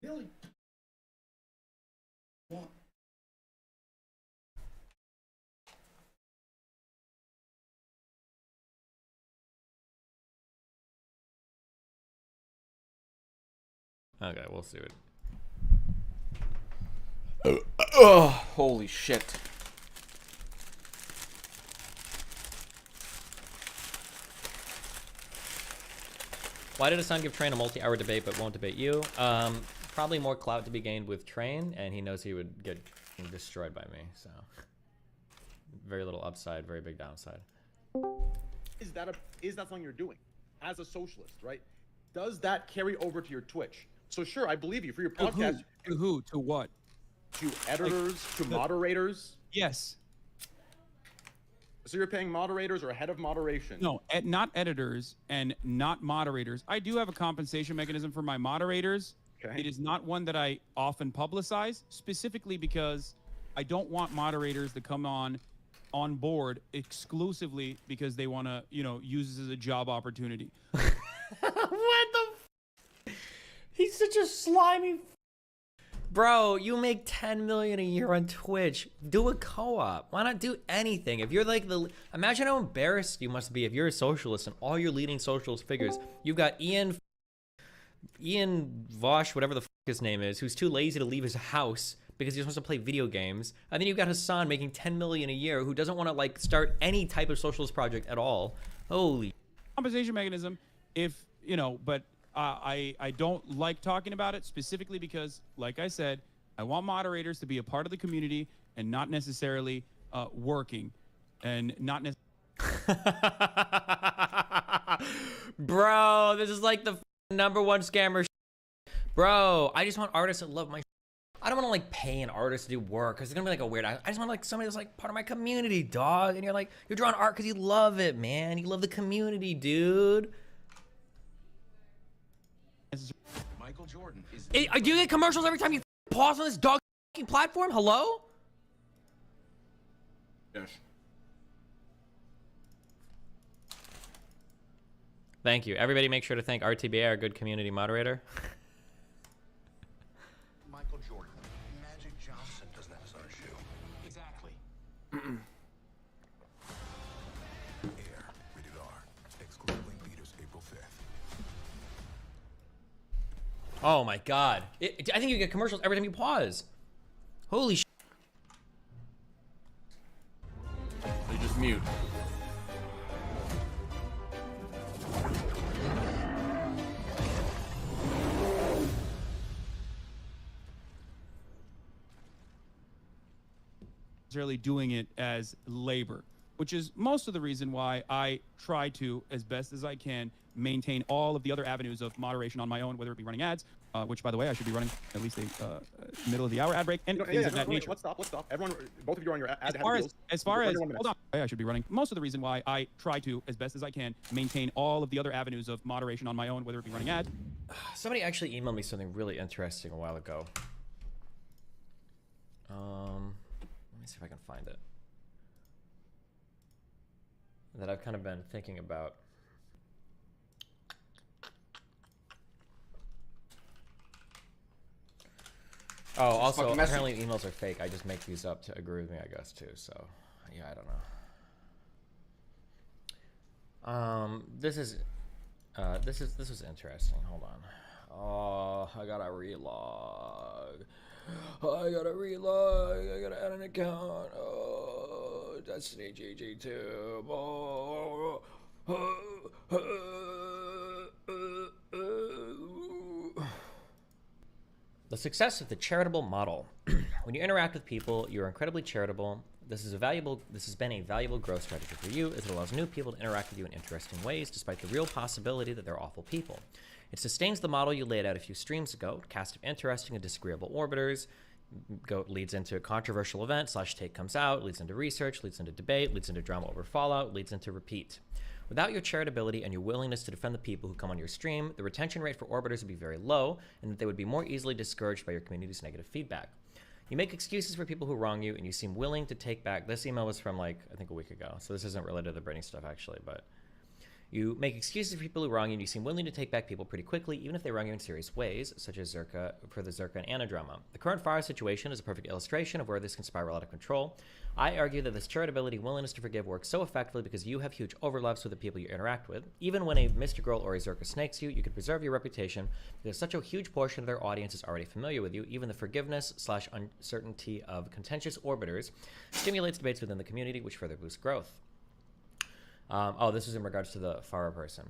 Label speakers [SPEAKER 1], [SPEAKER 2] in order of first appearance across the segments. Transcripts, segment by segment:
[SPEAKER 1] Really? What?
[SPEAKER 2] Okay, we'll see it.
[SPEAKER 3] Oh, holy shit.
[SPEAKER 2] Why did Hassan give Train a multi-hour debate but won't debate you? Probably more clout to be gained with Train, and he knows he would get destroyed by me, so. Very little upside, very big downside.
[SPEAKER 1] Is that something you're doing as a socialist, right? Does that carry over to your Twitch? So sure, I believe you for your podcast.
[SPEAKER 4] To who? To what?
[SPEAKER 1] To editors, to moderators.
[SPEAKER 4] Yes.
[SPEAKER 1] So you're paying moderators or head of moderation?
[SPEAKER 4] No, not editors and not moderators. I do have a compensation mechanism for my moderators.
[SPEAKER 1] Okay.
[SPEAKER 4] It is not one that I often publicize, specifically because I don't want moderators to come on board exclusively because they want to, use this as a job opportunity.
[SPEAKER 2] What the He's such a slimy Bro, you make 10 million a year on Twitch. Do a co-op. Why not do anything? If you're like imagine how embarrassed you must be if you're a socialist and all your leading socialist figures, you've got Ian Vosh, whatever the fuck his name is, who's too lazy to leave his house because he just wants to play video games. And then you've got Hassan making 10 million a year who doesn't want to like start any type of socialist project at all. Holy
[SPEAKER 4] compensation mechanism, but I don't like talking about it specifically because, like I said, I want moderators to be a part of the community and not necessarily working and not necessarily.
[SPEAKER 2] Bro, this is like the #1 scammer. Bro, I just want artists that love my. I don't want to like pay an artist to do work because it's gonna be like a weird. I just want like somebody that's like part of my community, dog. And you're drawing art because you love it, man. You love the community, dude.
[SPEAKER 5] Michael Jordan is.
[SPEAKER 2] Do you get commercials every time you pause on this dog platform? Hello?
[SPEAKER 3] Yes.
[SPEAKER 2] Thank you. Everybody make sure to thank RTBA, our good community moderator.
[SPEAKER 5] Michael Jordan. Magic Johnson doesn't have his own shoe. Exactly. Air, rated R. Exclusively in theaters April 5th.
[SPEAKER 2] Oh my god. I think you get commercials every time you pause. Holy shit.
[SPEAKER 3] They just mute.
[SPEAKER 4] Necessarily doing it as labor, which is most of the reason why I try to, as best as I can, maintain all of the other avenues of moderation on my own, whether it be running ads, which, by the way, I should be running at least a middle of the hour ad break and things of that nature.
[SPEAKER 1] Let's stop. Everyone, both of you are on your ad.
[SPEAKER 4] As far as hold on, I should be running. Most of the reason why I try to, as best as I can, maintain all of the other avenues of moderation on my own, whether it be running ads.
[SPEAKER 2] Somebody actually emailed me something really interesting a while ago. Let me see if I can find it. That I've kind of been thinking about. Oh, also, apparently emails are fake. I just make these up to agree with me, I guess, too. So, yeah, I don't know. This was interesting. Hold on. Oh, I gotta relog. I gotta add an account. Oh, Destiny GG2. Oh. The success of the charitable model. When you interact with people, you are incredibly charitable. This has been a valuable growth strategy for you, as it allows new people to interact with you in interesting ways, despite the real possibility that they're awful people. It sustains the model you laid out a few streams ago, cast of interesting and disagreeable orbiters, leads into a controversial event, /take comes out, leads into research, leads into debate, leads into drama over Fallout, leads into repeat. Without your charitability and your willingness to defend the people who come on your stream, the retention rate for orbiters would be very low, and that they would be more easily discouraged by your community's negative feedback. You make excuses for people who wrong you, and you seem willing to take back. This email was from, like, I think a week ago, so this isn't related to the Britney stuff, actually, but You make excuses for people who wrong you, and you seem willing to take back people pretty quickly, even if they wrong you in serious ways, such as Zerka, for the Zerka and Anna drama. The current Fire situation is a perfect illustration of where this can spiral out of control. I argue that this charitability willingness to forgive works so effectively because you have huge overlaps with the people you interact with. Even when a MrGirl or a Zerka snakes you, you can preserve your reputation because such a huge portion of their audience is already familiar with you. Even the forgiveness/uncertainty of contentious orbiters stimulates debates within the community, which further boosts growth. This is in regards to the Farah person.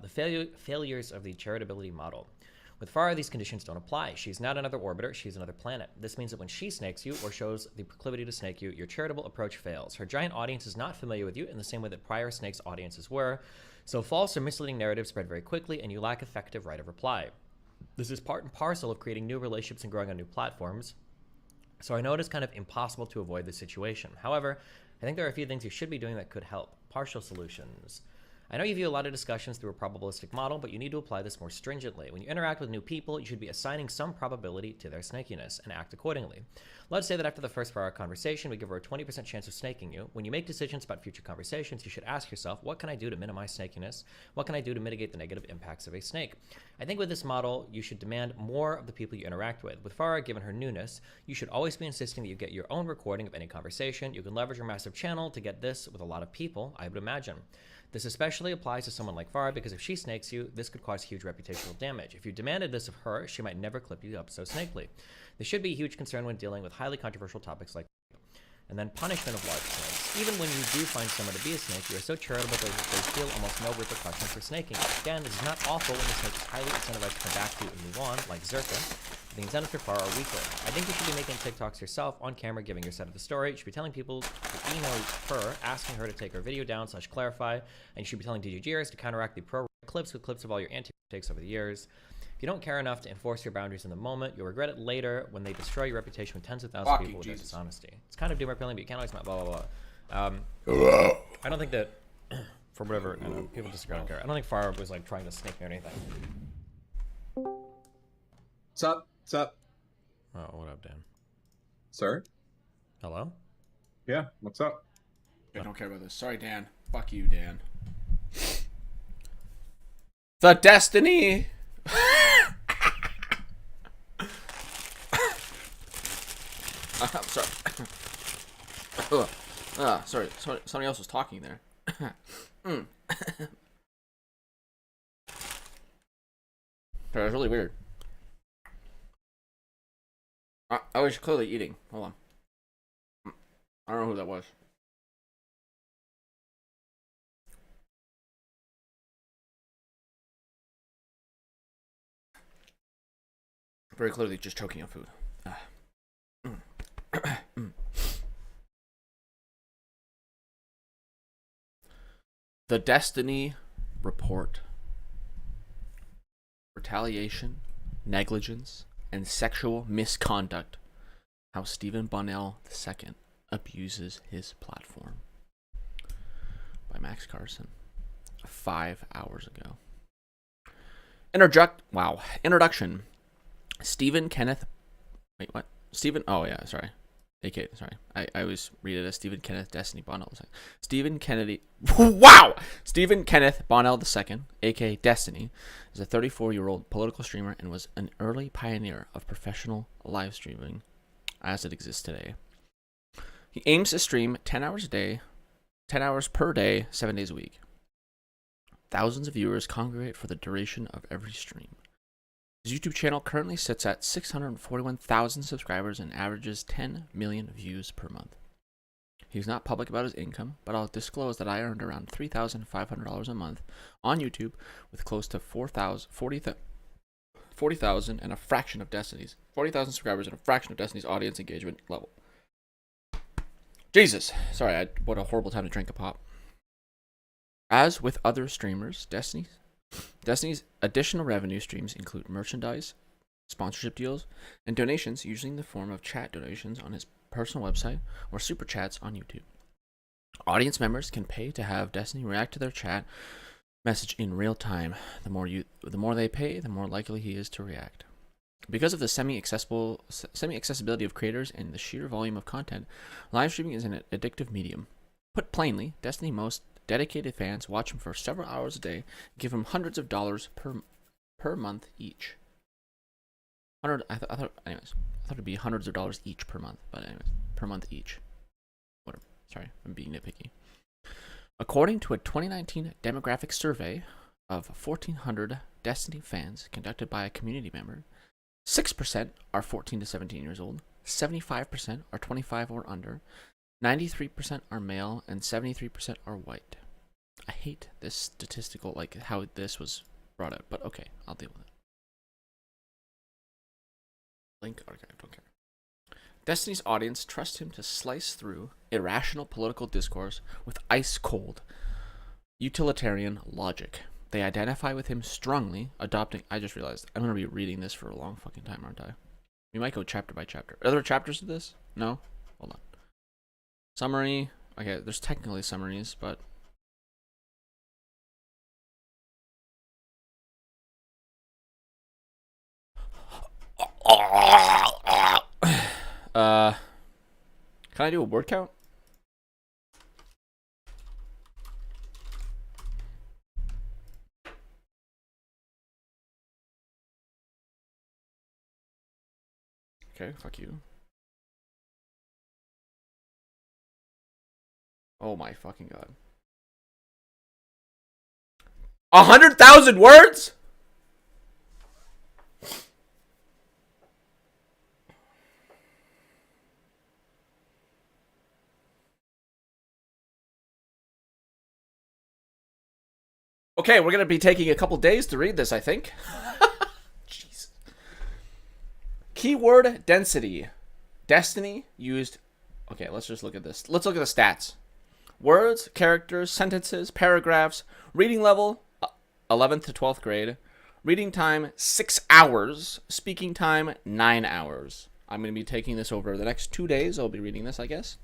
[SPEAKER 2] The failures of the charitability model. With Farah, these conditions don't apply. She's not another orbiter, she's another planet. This means that when she snakes you or shows the proclivity to snake you, your charitable approach fails. Her giant audience is not familiar with you in the same way that prior snakes' audiences were, so false or misleading narratives spread very quickly and you lack effective right of reply. This is part and parcel of creating new relationships and growing on new platforms, so I know it is kind of impossible to avoid this situation. However, I think there are a few things you should be doing that could help. Partial solutions. I know you view a lot of discussions through a probabilistic model, but you need to apply this more stringently. When you interact with new people, you should be assigning some probability to their snakiness and act accordingly. Let's say that after the first hour conversation, we give her a 20% chance of snaking you. When you make decisions about future conversations, you should ask yourself, what can I do to minimize snakiness? What can I do to mitigate the negative impacts of a snake? I think with this model, you should demand more of the people you interact with. With Farah, given her newness, you should always be insisting that you get your own recording of any conversation. You can leverage your massive channel to get this with a lot of people, I would imagine. This especially applies to someone like Farah because if she snakes you, this could cause huge reputational damage. If you demanded this of her, she might never clip you up so snakely. This should be a huge concern when dealing with highly controversial topics like and then punishment of large snakes. Even when you do find someone to be a snake, you are so charitable that they feel almost no repercussions for snaking. Again, this is not awful when the snake is highly incentivized to come back to you and move on, like Zerka. The incentives for Farah are weaker. I think you should be making TikToks yourself on camera, giving your side of the story. You should be telling people to email her, asking her to take her video down / clarify, and you should be telling DGGers to counteract the pro clips with clips of all your anti-takes over the years. If you don't care enough to enforce your boundaries in the moment, you'll regret it later when they destroy your reputation with tens of thousands of people with their dishonesty. It's kind of doom appealing, but you can't always blah, blah, blah. I don't think that, for whatever, I know, people disagree, I don't care. I don't think Farah was like trying to snake me or anything.
[SPEAKER 6] What's up? What's up?
[SPEAKER 2] Oh, what up, Dan?
[SPEAKER 6] Sir?
[SPEAKER 2] Hello?
[SPEAKER 6] Yeah, what's up?
[SPEAKER 3] I don't care about this. Sorry, Dan. Fuck you, Dan. The Destiny. I'm sorry. Sorry. Somebody else was talking there. That was really weird. I was clearly eating. Hold on. I don't know who that was. Very clearly just choking on food. The Destiny Report. Retaliation, negligence, and sexual misconduct. How Stephen Bonnell II abuses his platform. By Max Carson. 5 hours ago. Introduction. Stephen Kenneth. Wait, what? Stephen. Oh, yeah, sorry. AK, sorry. I always read it as Stephen Kenneth Destiny Bonnell II. Stephen Kennedy. Wow! Stephen Kenneth Bonnell II, aka Destiny, is a 34-year-old political streamer and was an early pioneer of professional live streaming as it exists today. He aims to stream 10 hours per day, 7 days a week. Thousands of viewers congregate for the duration of every stream. His YouTube channel currently sits at 641,000 subscribers and averages 10 million views per month. He's not public about his income, but I'll disclose that I earned around $3,500 a month on YouTube with close to 40,000 and a fraction of Destiny's 40,000 subscribers and a fraction of Destiny's audience engagement level. Jesus, sorry, what a horrible time to drink a pop. As with other streamers, Destiny's additional revenue streams include merchandise, sponsorship deals, and donations, usually in the form of chat donations on his personal website or super chats on YouTube. Audience members can pay to have Destiny react to their chat message in real time. The more they pay, the more likely he is to react. Because of the semi-accessibility of creators and the sheer volume of content, live streaming is an addictive medium. Put plainly, Destiny dedicated fans watch him for several hours a day and give him hundreds of dollars per month each. I thought it'd be hundreds of dollars each per month, but anyways, per month each. Whatever. Sorry, I'm being nitpicky. According to a 2019 demographic survey of 1,400 Destiny fans conducted by a community member, 6% are 14 to 17 years old, 75% are 25 or under, 93% are male, and 73% are white. I hate this statistical, like how this was brought out, but okay, I'll deal with it. Link archive, don't care. Destiny's audience trust him to slice through irrational political discourse with ice-cold, utilitarian logic. They identify with him strongly, adopting... I just realized I'm going to be reading this for a long fucking time, aren't I? We might go chapter by chapter. Are there chapters to this? No? Hold on. Summary. Okay, there's technically summaries, but... Can I do a word count? Okay, fuck you. Oh my fucking god. 100,000 words? Okay, we're going to be taking a couple days to read this, I think. Jeez. Keyword density. Destiny used... Okay, let's just look at this. Let's look at the stats. Words, characters, sentences, paragraphs. Reading level, 11th to 12th grade. Reading time, 6 hours. Speaking time, 9 hours. I'm going to be taking this over the next 2 days. I'll be reading this, I guess.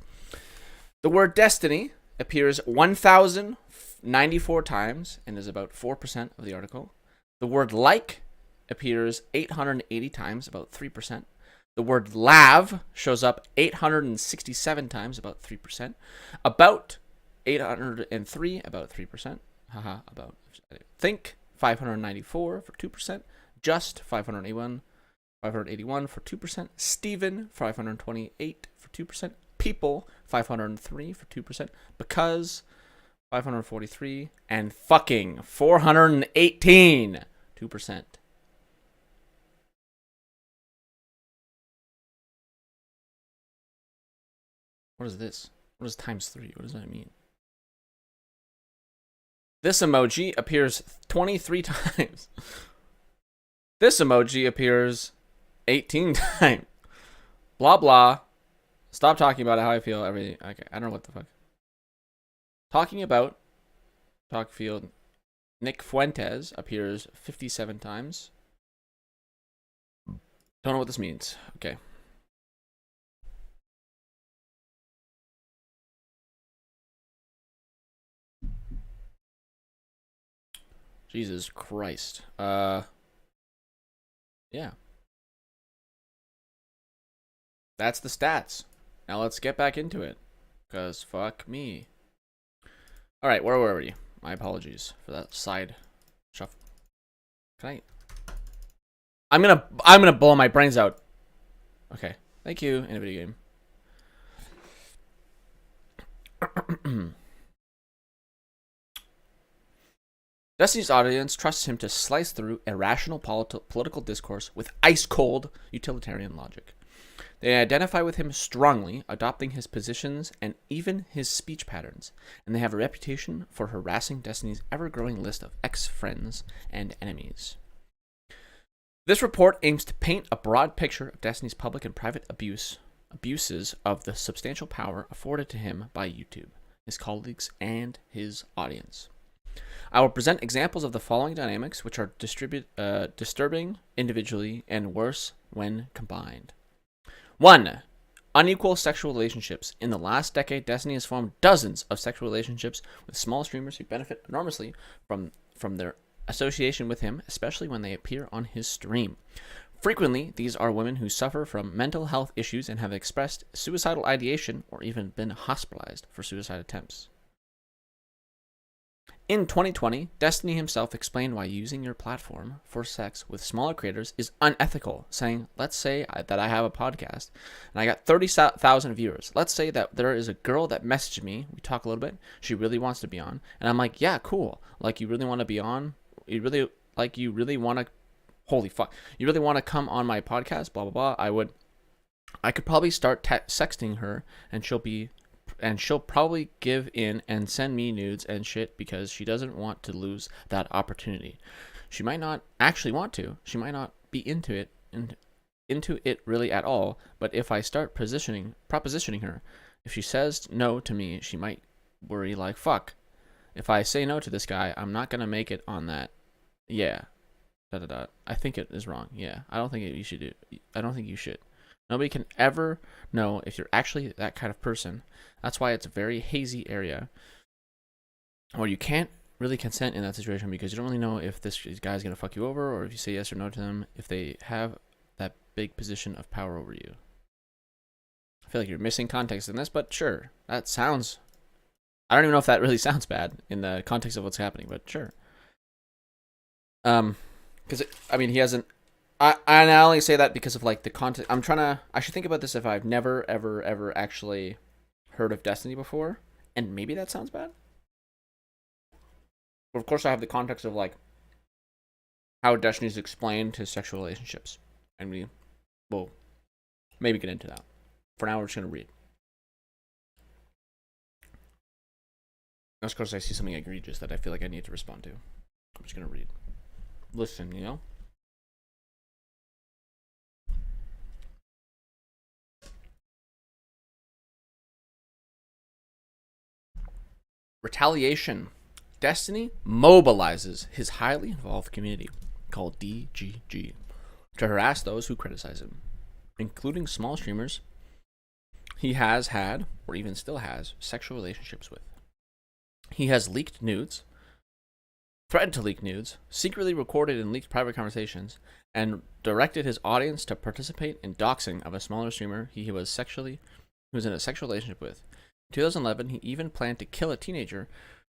[SPEAKER 3] The word destiny appears 1,094 times and is about 4% of the article. The word like appears 880 times, about 3%. The word lav shows up 867 times, about 3%. About 803, about 3%. Haha, about. Think, 594 for 2%. Just 581 for 2%. Steven, 528 for 2%. People, 503 for 2%. Because, 543. And fucking 418, 2%. What is this? What is times 3? What does that mean? This emoji appears 23 times. This emoji appears 18 times. Blah, blah. Stop talking about how I feel. Everything. Okay, I don't know what the fuck. Talking about. Talk field. Nick Fuentes appears 57 times. Don't know what this means. Okay. Jesus Christ. Yeah. That's the stats. Now let's get back into it. Because fuck me. Alright, where were we? My apologies for that side shuffle. Can I'm gonna blow my brains out. Okay. Thank you, in a video game. Destiny's audience trusts him to slice through irrational political discourse with ice-cold utilitarian logic. They identify with him strongly, adopting his positions and even his speech patterns, and they have a reputation for harassing Destiny's ever-growing list of ex-friends and enemies. This report aims to paint a broad picture of Destiny's public and private abuses of the substantial power afforded to him by YouTube, his colleagues, and his audience. I will present examples of the following dynamics, which are disturbing individually and worse when combined. 1. Unequal sexual relationships. In the last decade, Destiny has formed dozens of sexual relationships with small streamers who benefit enormously from their association with him, especially when they appear on his stream. Frequently, these are women who suffer from mental health issues and have expressed suicidal ideation or even been hospitalized for suicide attempts. In 2020, Destiny himself explained why using your platform for sex with smaller creators is unethical, saying, let's say that I have a podcast and I got 30,000 viewers. Let's say that there is a girl that messaged me. We talk a little bit. She really wants to be on. And I'm like, yeah, cool. Like, you really want to be on? You really want to, holy fuck. You really want to come on my podcast? Blah, blah, blah. I could probably start sexting her and she'll probably give in and send me nudes and shit because she doesn't want to lose that opportunity. She might not actually want to. She might not be into it really at all. But if I start propositioning her, if she says no to me, she might worry like, fuck. If I say no to this guy, I'm not gonna make it on that. Yeah. I think it is wrong. Yeah. I don't think you should do. I don't think you should. Nobody can ever know if you're actually that kind of person. That's why it's a very hazy area. Or you can't really consent in that situation because you don't really know if this guy's going to fuck you over or if you say yes or no to them, if they have that big position of power over you. I feel like you're missing context in this, but sure. That sounds... I don't even know if that really sounds bad in the context of what's happening, but sure. Because, he hasn't... I only say that because of like the content. I should think about this if I've never, ever actually heard of Destiny before. And maybe that sounds bad. But of course I have the context of like how Destiny is explained to sexual relationships. And we will maybe get into that. For now, we're just going to read. Of course I see something egregious that I feel like I need to respond to. I'm just going to read. Listen, you know? Retaliation. Destiny mobilizes his highly involved community, called DGG, to harass those who criticize him, including small streamers he has had, or even still has, sexual relationships with. He has leaked nudes, threatened to leak nudes, secretly recorded and leaked private conversations, and directed his audience to participate in doxing of a smaller streamer he was in a sexual relationship with. In 2011, he even planned to kill a teenager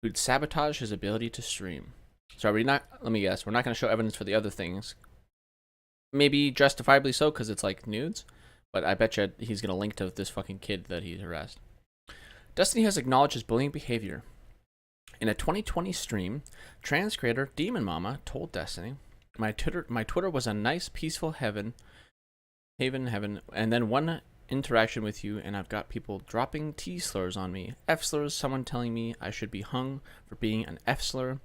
[SPEAKER 3] who'd sabotage his ability to stream. So let me guess, we're not going to show evidence for the other things. Maybe justifiably so, because it's like nudes, but I bet you he's going to link to this fucking kid that he harassed. Destiny has acknowledged his bullying behavior. In a 2020 stream, trans creator Demon Mama told Destiny, my Twitter was a nice, peaceful heaven, and then one interaction with you and I've got people dropping T slurs on me, F slurs, someone telling me I should be hung for being an F slur.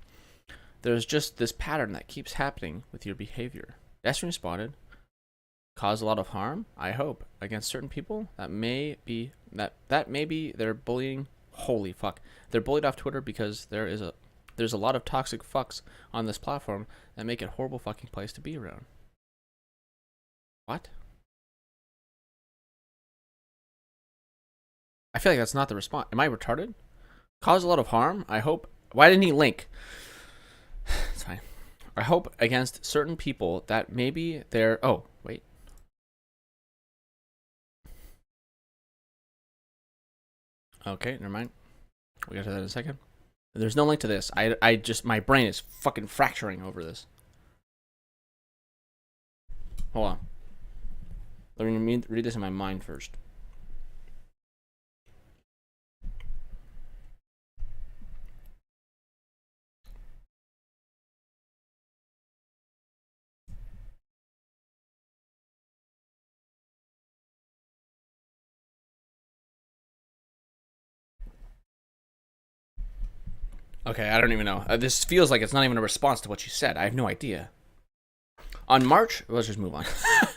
[SPEAKER 3] There's just this pattern that keeps happening with your behavior. Destiny spotted, cause a lot of harm, I hope, against certain people that maybe they're bullying. Holy fuck. They're bullied off Twitter because there's a lot of toxic fucks on this platform that make it a horrible fucking place to be around. What? I feel like that's not the response. Am I retarded? Cause a lot of harm, I hope. Why didn't he link? It's fine. I hope against certain people that maybe they're... Oh, wait. Okay, never mind. We'll get to that in a second. There's no link to this. I just... My brain is fucking fracturing over this. Hold on. Let me read this in my mind first. Okay, I don't even know. This feels like it's not even a response to what you said. I have no idea. On March... Let's just move on.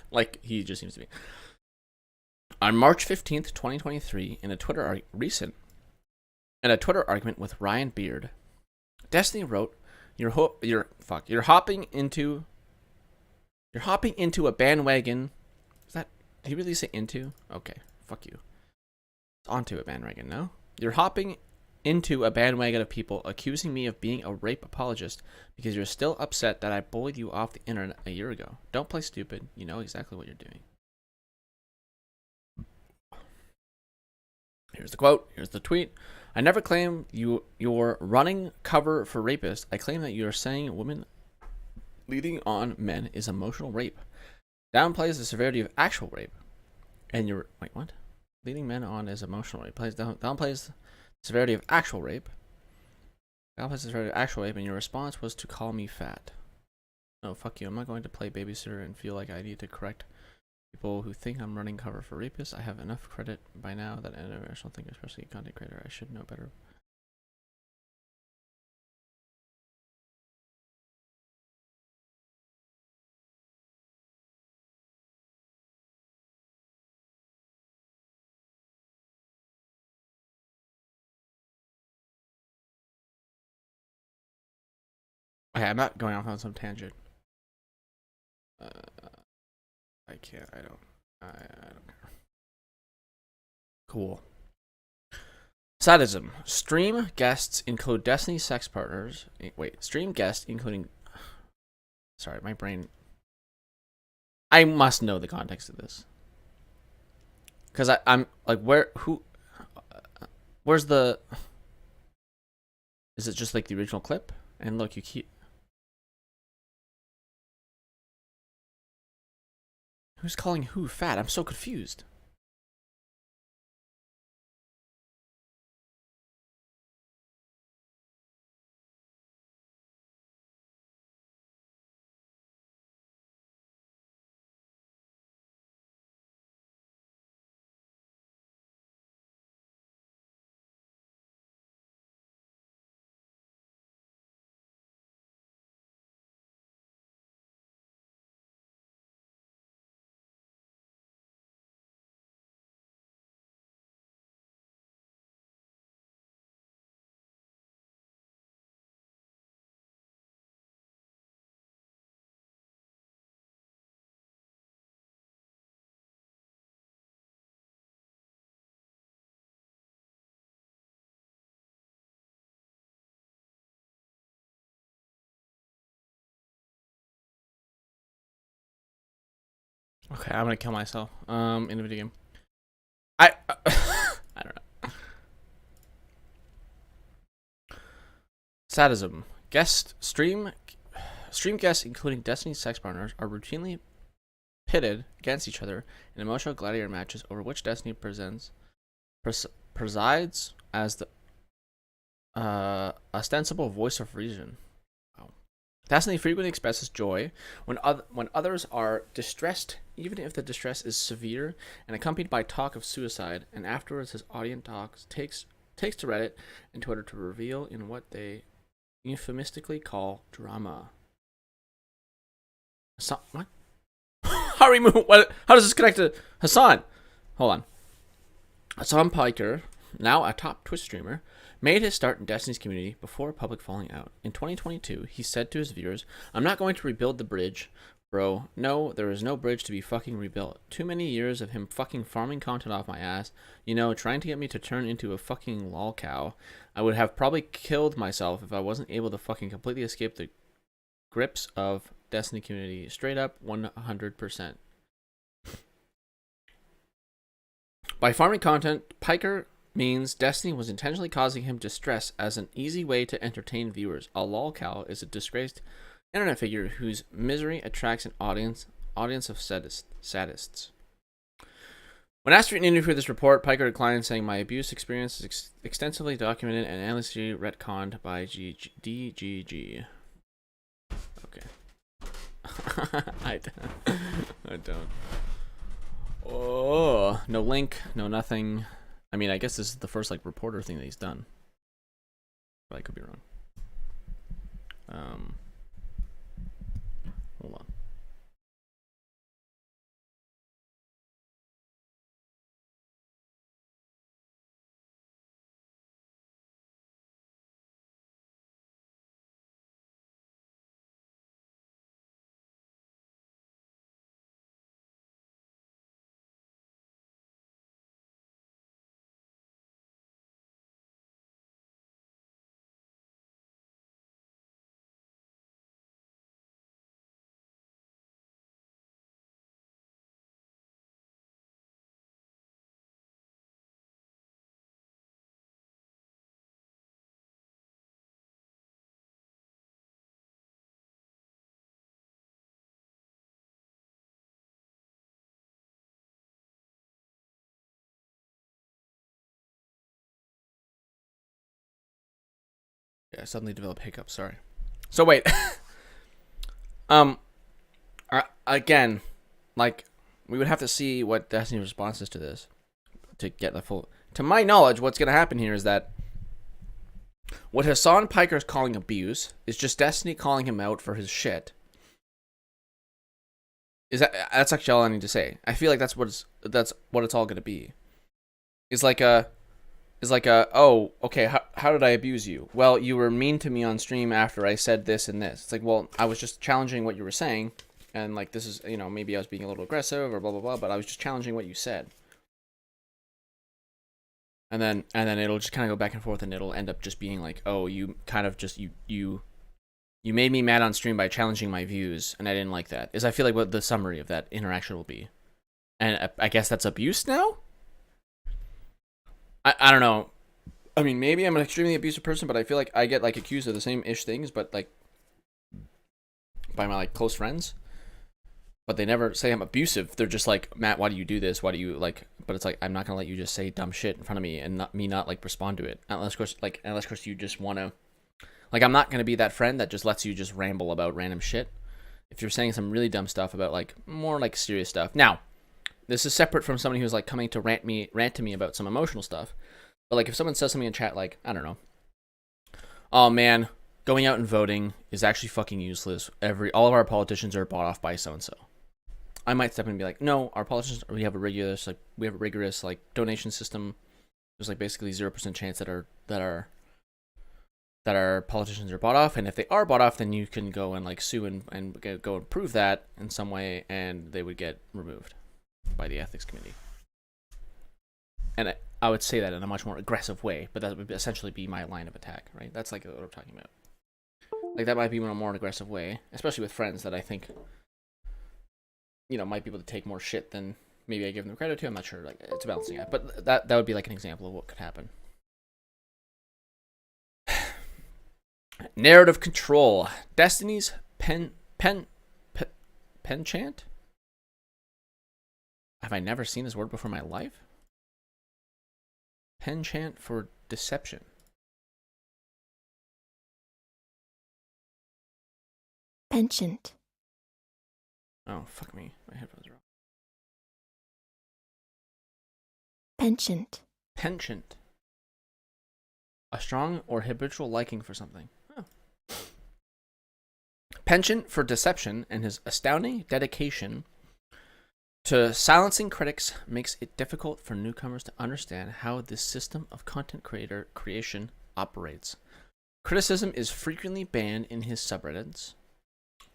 [SPEAKER 3] Like he just seems to be. On March 15th, 2023, in a Twitter argument with Ryan Beard, Destiny wrote, You're hopping into a bandwagon. Is that... Did he really say into? Okay, fuck you. It's onto a bandwagon, no? You're hopping into a bandwagon of people accusing me of being a rape apologist because you're still upset that I bullied you off the internet a year ago. Don't play stupid. You know exactly what you're doing. Here's the quote. Here's the tweet. I never claim you're running cover for rapists. I claim that you are saying women leading on men is emotional rape. Downplays the severity of actual rape. And you're... Wait, what? Leading men on is emotional rape. Downplays the severity of actual rape. Downplays the severity of actual rape, and your response was to call me fat. No, fuck you. I'm not going to play babysitter and feel like I need to correct people who think I'm running cover for rapists. I have enough credit by now that an international thinker, especially a content creator, I should know better. Okay, I'm not going off on some tangent. I can't. I don't. I don't care. Cool. Sadism. Stream guests include Destiny sex partners. Wait. Stream guests including. Sorry, my brain. I must know the context of this. Because I'm like, where's the. Is it just like the original clip? And look, you keep. Who's calling who fat? I'm so confused. Okay, I'm gonna kill myself. In a video game. I I don't know. Sadism. Stream guests, including Destiny sex partners, are routinely pitted against each other in emotional gladiator matches over which Destiny presides as the ostensible voice of reason. Destiny frequently expresses joy when others are distressed, even if the distress is severe and accompanied by talk of suicide, and afterwards his audience takes to Reddit and Twitter to reveal in what they euphemistically call drama. What? Harimu, what? How does this connect to Hassan? Hold on. Hassan Piker, now a top Twitch streamer, made his start in Destiny's community before public falling out. In 2022, he said to his viewers, "I'm not going to rebuild the bridge, bro. No, there is no bridge to be fucking rebuilt. Too many years of him fucking farming content off my ass, you know, trying to get me to turn into a fucking lol cow. I would have probably killed myself if I wasn't able to fucking completely escape the grips of Destiny community. Straight up 100%. By farming content, Piker means Destiny was intentionally causing him distress as an easy way to entertain viewers. A lolcow is a disgraced internet figure whose misery attracts an audience of sadists. When asked for an interview for this report, Piker declined, saying, "My abuse experience is extensively documented and endlessly retconned by DGG." Okay. I don't. Oh, no link, no nothing. I mean, I guess this is the first like reporter thing that he's done, but I could be wrong. Hold on. Yeah, suddenly develop hiccups. Sorry. So wait. Again, like we would have to see what Destiny's response is to this to get the full. To my knowledge, what's going to happen here is that what Hassan Piker is calling abuse is just Destiny calling him out for his shit. That's actually all I need to say. I feel like that's what it's all going to be. It's like a oh, okay, how did I abuse you? Well, you were mean to me on stream after I said this and this. It's like, well, I was just challenging what you were saying, and like this is, maybe I was being a little aggressive or blah blah blah, but I was just challenging what you said. And then it'll just kind of go back and forth, and it'll end up just being like, oh, you kind of just you made me mad on stream by challenging my views, and I didn't like that. I feel like what the summary of that interaction will be, and I guess that's abuse now. I don't know. I mean, maybe I'm an extremely abusive person, but I feel like I get like accused of the same ish things, but like by my like close friends. But they never say I'm abusive. They're just like, Matt, why do you do this? Why do you like? But it's like, I'm not gonna let you just say dumb shit in front of me and not like respond to it. Unless of course you just wanna, like, I'm not gonna be that friend that just lets you just ramble about random shit. If you're saying some really dumb stuff about like more like serious stuff. Now, this is separate from somebody who's like coming to rant to me about some emotional stuff. But like if someone says something in chat like, I don't know, oh man, going out and voting is actually fucking useless. All of our politicians are bought off by so and so. I might step in and be like, no, our politicians, we have a rigorous like donation system. There's like basically 0% chance that our politicians are bought off, and if they are bought off, then you can go and like sue and go and prove that in some way, and they would get removed by the ethics committee. And I would say that in a much more aggressive way, but that would essentially be my line of attack, right? That's like what I'm talking about. Like that might be in a more aggressive way, especially with friends that I think, might be able to take more shit than maybe I give them credit to. I'm not sure. Like it's a balancing act, but that would be like an example of what could happen. Narrative control. Destiny's penchant. Have I never seen this word before in my life? Penchant for deception.
[SPEAKER 7] Penchant.
[SPEAKER 3] Oh, fuck me. My headphones are off.
[SPEAKER 7] Penchant.
[SPEAKER 3] Penchant. A strong or habitual liking for something. Oh. Penchant for deception and his astounding dedication to silencing critics makes it difficult for newcomers to understand how this system of content creation operates. Criticism is frequently banned in his subreddits,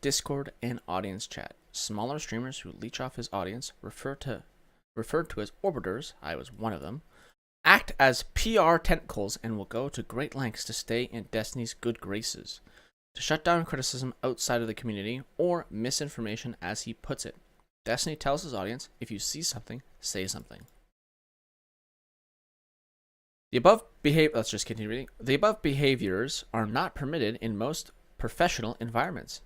[SPEAKER 3] Discord, and audience chat. Smaller streamers who leech off his audience, referred to as orbiters, I was one of them, act as PR tentacles and will go to great lengths to stay in Destiny's good graces, to shut down criticism outside of the community or misinformation, as he puts it. Destiny tells his audience, if you see something, say something. Let's just continue reading. The above behaviors are not permitted in most professional environments,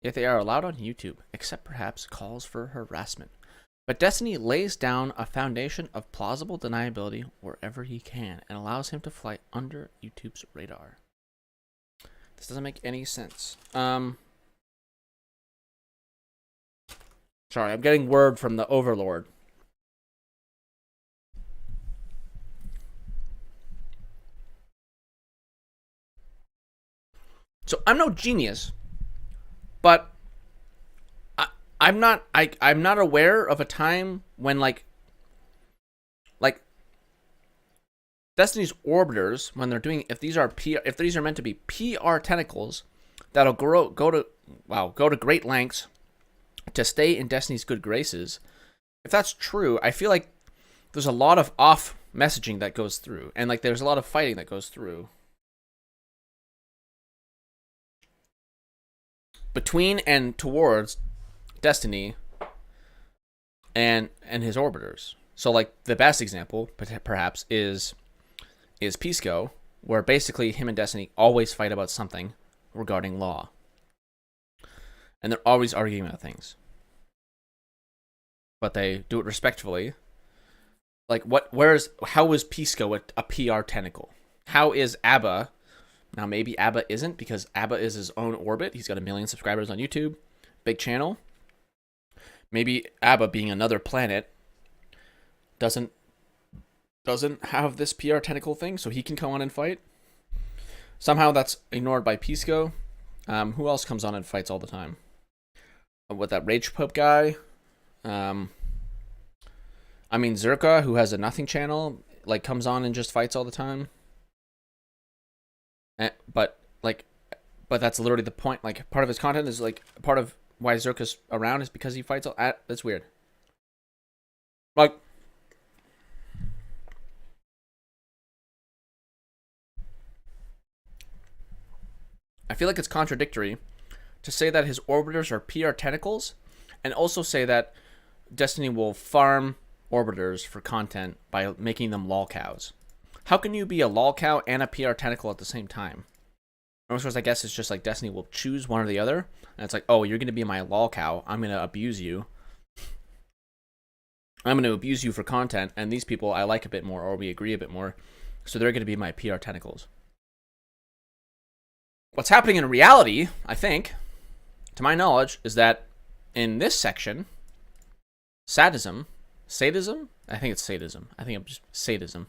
[SPEAKER 3] yet they are allowed on YouTube, except perhaps calls for harassment. But Destiny lays down a foundation of plausible deniability wherever he can and allows him to fly under YouTube's radar. This doesn't make any sense. Sorry, I'm getting word from the Overlord. So I'm no genius, but I'm not aware of a time when like Destiny's orbiters, when they're doing, if these are meant to be PR tentacles that'll go to great lengths to stay in Destiny's good graces. If that's true, I feel like there's a lot of off messaging that goes through, and like there's a lot of fighting that goes through between and towards Destiny and his orbiters. So like the best example perhaps is Pisco, where basically him and Destiny always fight about something regarding law. And they're always arguing about things. But they do it respectfully. Like how is Pisco a PR tentacle? How is ABBA Now maybe Abba isn't, because Abba is his own orbit. He's got 1 million subscribers on YouTube, big channel. Maybe Abba, being another planet, doesn't have this PR tentacle thing, so he can come on and fight. Somehow that's ignored by Pisco. Who else comes on and fights all the time? With that Rage Pope guy. I mean, Zerka, who has a nothing channel, like, comes on and just fights all the time. But that's literally the point. Like, part of his content is, like, part of why Zerka's around is because he fights all... That's weird. Like... I feel like it's contradictory to say that his orbiters are PR tentacles and also say that Destiny will farm orbiters for content by making them lol cows. How can you be a lol cow and a PR tentacle at the same time? Most of I guess it's just like Destiny will choose one or the other, and it's like, oh, you're going to be my lol cow. I'm going to abuse you. I'm going to abuse you for content, and these people I like a bit more, or we agree a bit more, so they're going to be my PR tentacles. What's happening in reality, I think, to my knowledge, is that in this section, sadism, I think it's sadism. I think I'm just sadism.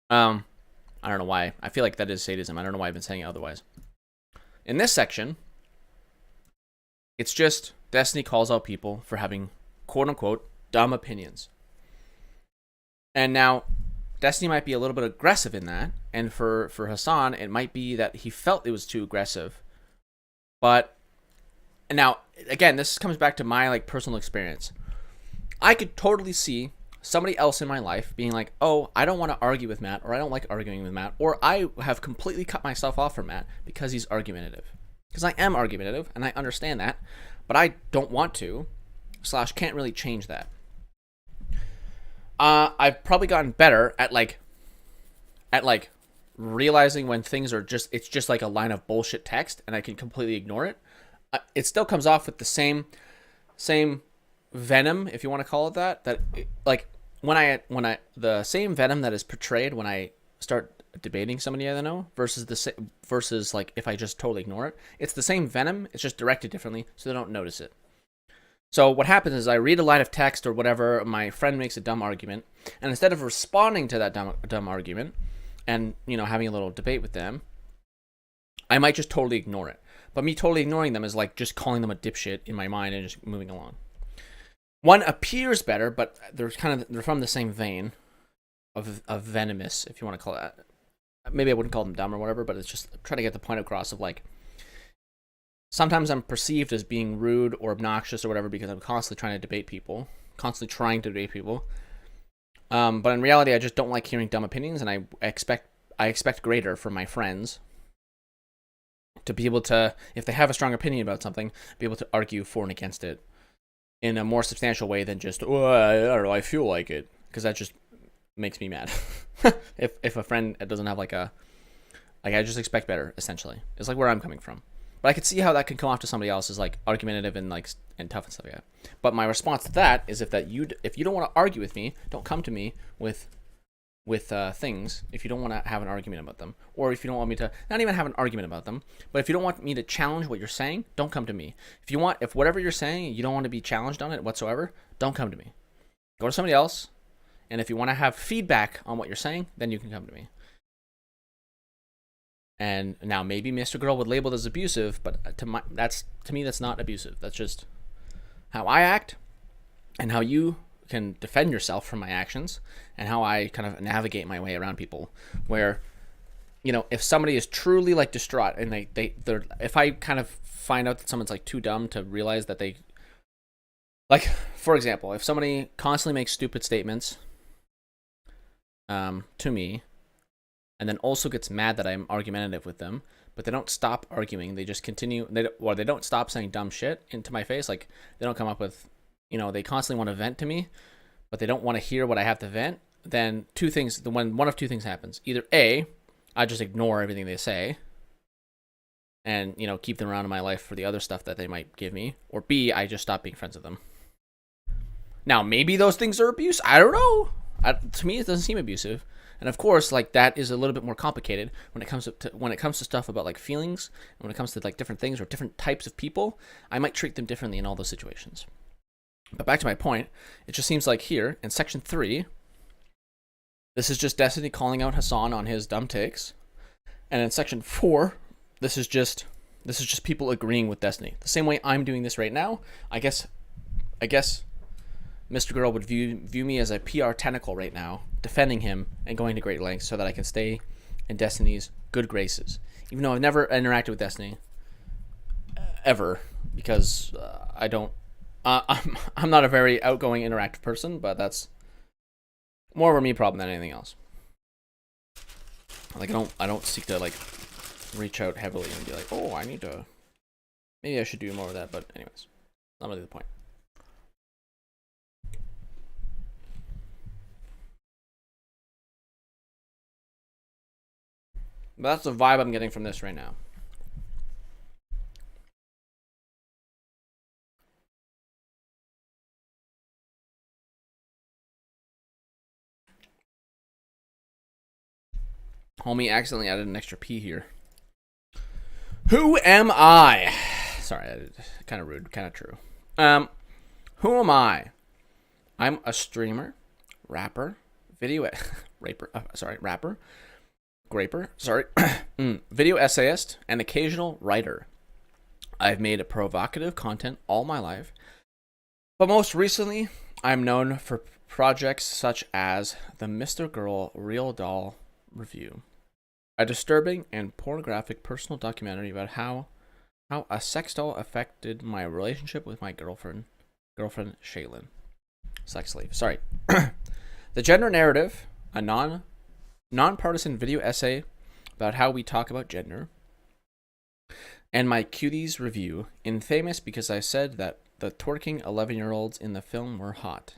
[SPEAKER 3] I don't know why. I feel like that is sadism. I don't know why I've been saying it otherwise. In this section, it's just Destiny calls out people for having quote-unquote dumb opinions. And now, Destiny might be a little bit aggressive in that, and for Hassan, it might be that he felt it was too aggressive. But now, again, this comes back to my like personal experience. I could totally see somebody else in my life being like, oh, I don't want to argue with Matt, or I don't like arguing with Matt, or I have completely cut myself off from Matt because he's argumentative. Because I am argumentative, and I understand that, but I don't want to, / can't really change that. I've probably gotten better at realizing when things are just, it's just like a line of bullshit text and I can completely ignore it. It still comes off with the same venom, if you want to call it that, like when I the same venom that is portrayed when I start debating somebody I know versus like if I just totally ignore it. It's the same venom, it's just directed differently so they don't notice it. So what happens is I read a line of text or whatever, my friend makes a dumb argument, and instead of responding to that dumb argument and, you know, having a little debate with them, I might just totally ignore it. But me totally ignoring them is like just calling them a dipshit in my mind and just moving along. One appears better, but they're from the same vein of venomous, if you want to call it that. Maybe I wouldn't call them dumb or whatever, but it's just trying to get the point across of like, sometimes I'm perceived as being rude or obnoxious or whatever because I'm constantly trying to debate people. But in reality, I just don't like hearing dumb opinions, and I expect greater from my friends to be able to, if they have a strong opinion about something, be able to argue for and against it in a more substantial way than just, oh, I don't know, I feel like it, because that just makes me mad. if a friend doesn't have I just expect better, essentially. It's like where I'm coming from. But I could see how that can come off to somebody else as like argumentative and like and tough and stuff like that. But my response to that is if you don't want to argue with me, don't come to me with things. If you don't want to have an argument about them, or if you don't want me to not even have an argument about them, but if you don't want me to challenge what you're saying, don't come to me. If whatever you're saying you don't want to be challenged on it whatsoever, don't come to me. Go to somebody else. And if you want to have feedback on what you're saying, then you can come to me. And now maybe MrGirl would label it as abusive, but to me that's not abusive. That's just how I act and how you can defend yourself from my actions and how I kind of navigate my way around people. Where, you know, if somebody is truly like distraught and they're if I kind of find out that someone's like too dumb to realize that they, like, for example, if somebody constantly makes stupid statements to me, and then also gets mad that I'm argumentative with them, but they don't stop arguing. They just continue. They don't stop saying dumb shit into my face. Like, they don't come up with, you know, they constantly want to vent to me, but they don't want to hear what I have to vent. Then one of two things happens. Either A, I just ignore everything they say and, you know, keep them around in my life for the other stuff that they might give me. Or B, I just stop being friends with them. Now, maybe those things are abuse. I don't know. To me, it doesn't seem abusive. And of course, like that is a little bit more complicated when it comes to stuff about like feelings, and when it comes to like different things or different types of people. I might treat them differently in all those situations. But back to my point, it just seems like here in section 3, this is just Destiny calling out Hassan on his dumb takes, and in section 4, this is just people agreeing with Destiny. The same way I'm doing this right now. I guess MrGirl would view me as a PR tentacle right now, defending him and going to great lengths so that I can stay in Destiny's good graces. Even though I've never interacted with Destiny ever, because I don't. I'm not a very outgoing, interactive person, but that's more of a me problem than anything else. Like I don't seek to like reach out heavily and be like, oh, maybe I should do more of that. But anyways, not really the point. But that's the vibe I'm getting from this right now. Homie accidentally added an extra P here. Who am I? Sorry, kind of rude, kind of true. Who am I? I'm a streamer, rapper, video rapper, graper, video essayist, and occasional writer. I've made provocative content all my life, but most recently, I'm known for projects such as the MrGirl Real Doll Review, a disturbing and pornographic personal documentary about how a sex doll affected my relationship with my girlfriend Shaylin. Sex slave. Sorry. The Gender Narrative, a nonpartisan video essay about how we talk about gender. And my Cuties review, infamous because I said that the twerking 11-year-olds in the film were hot.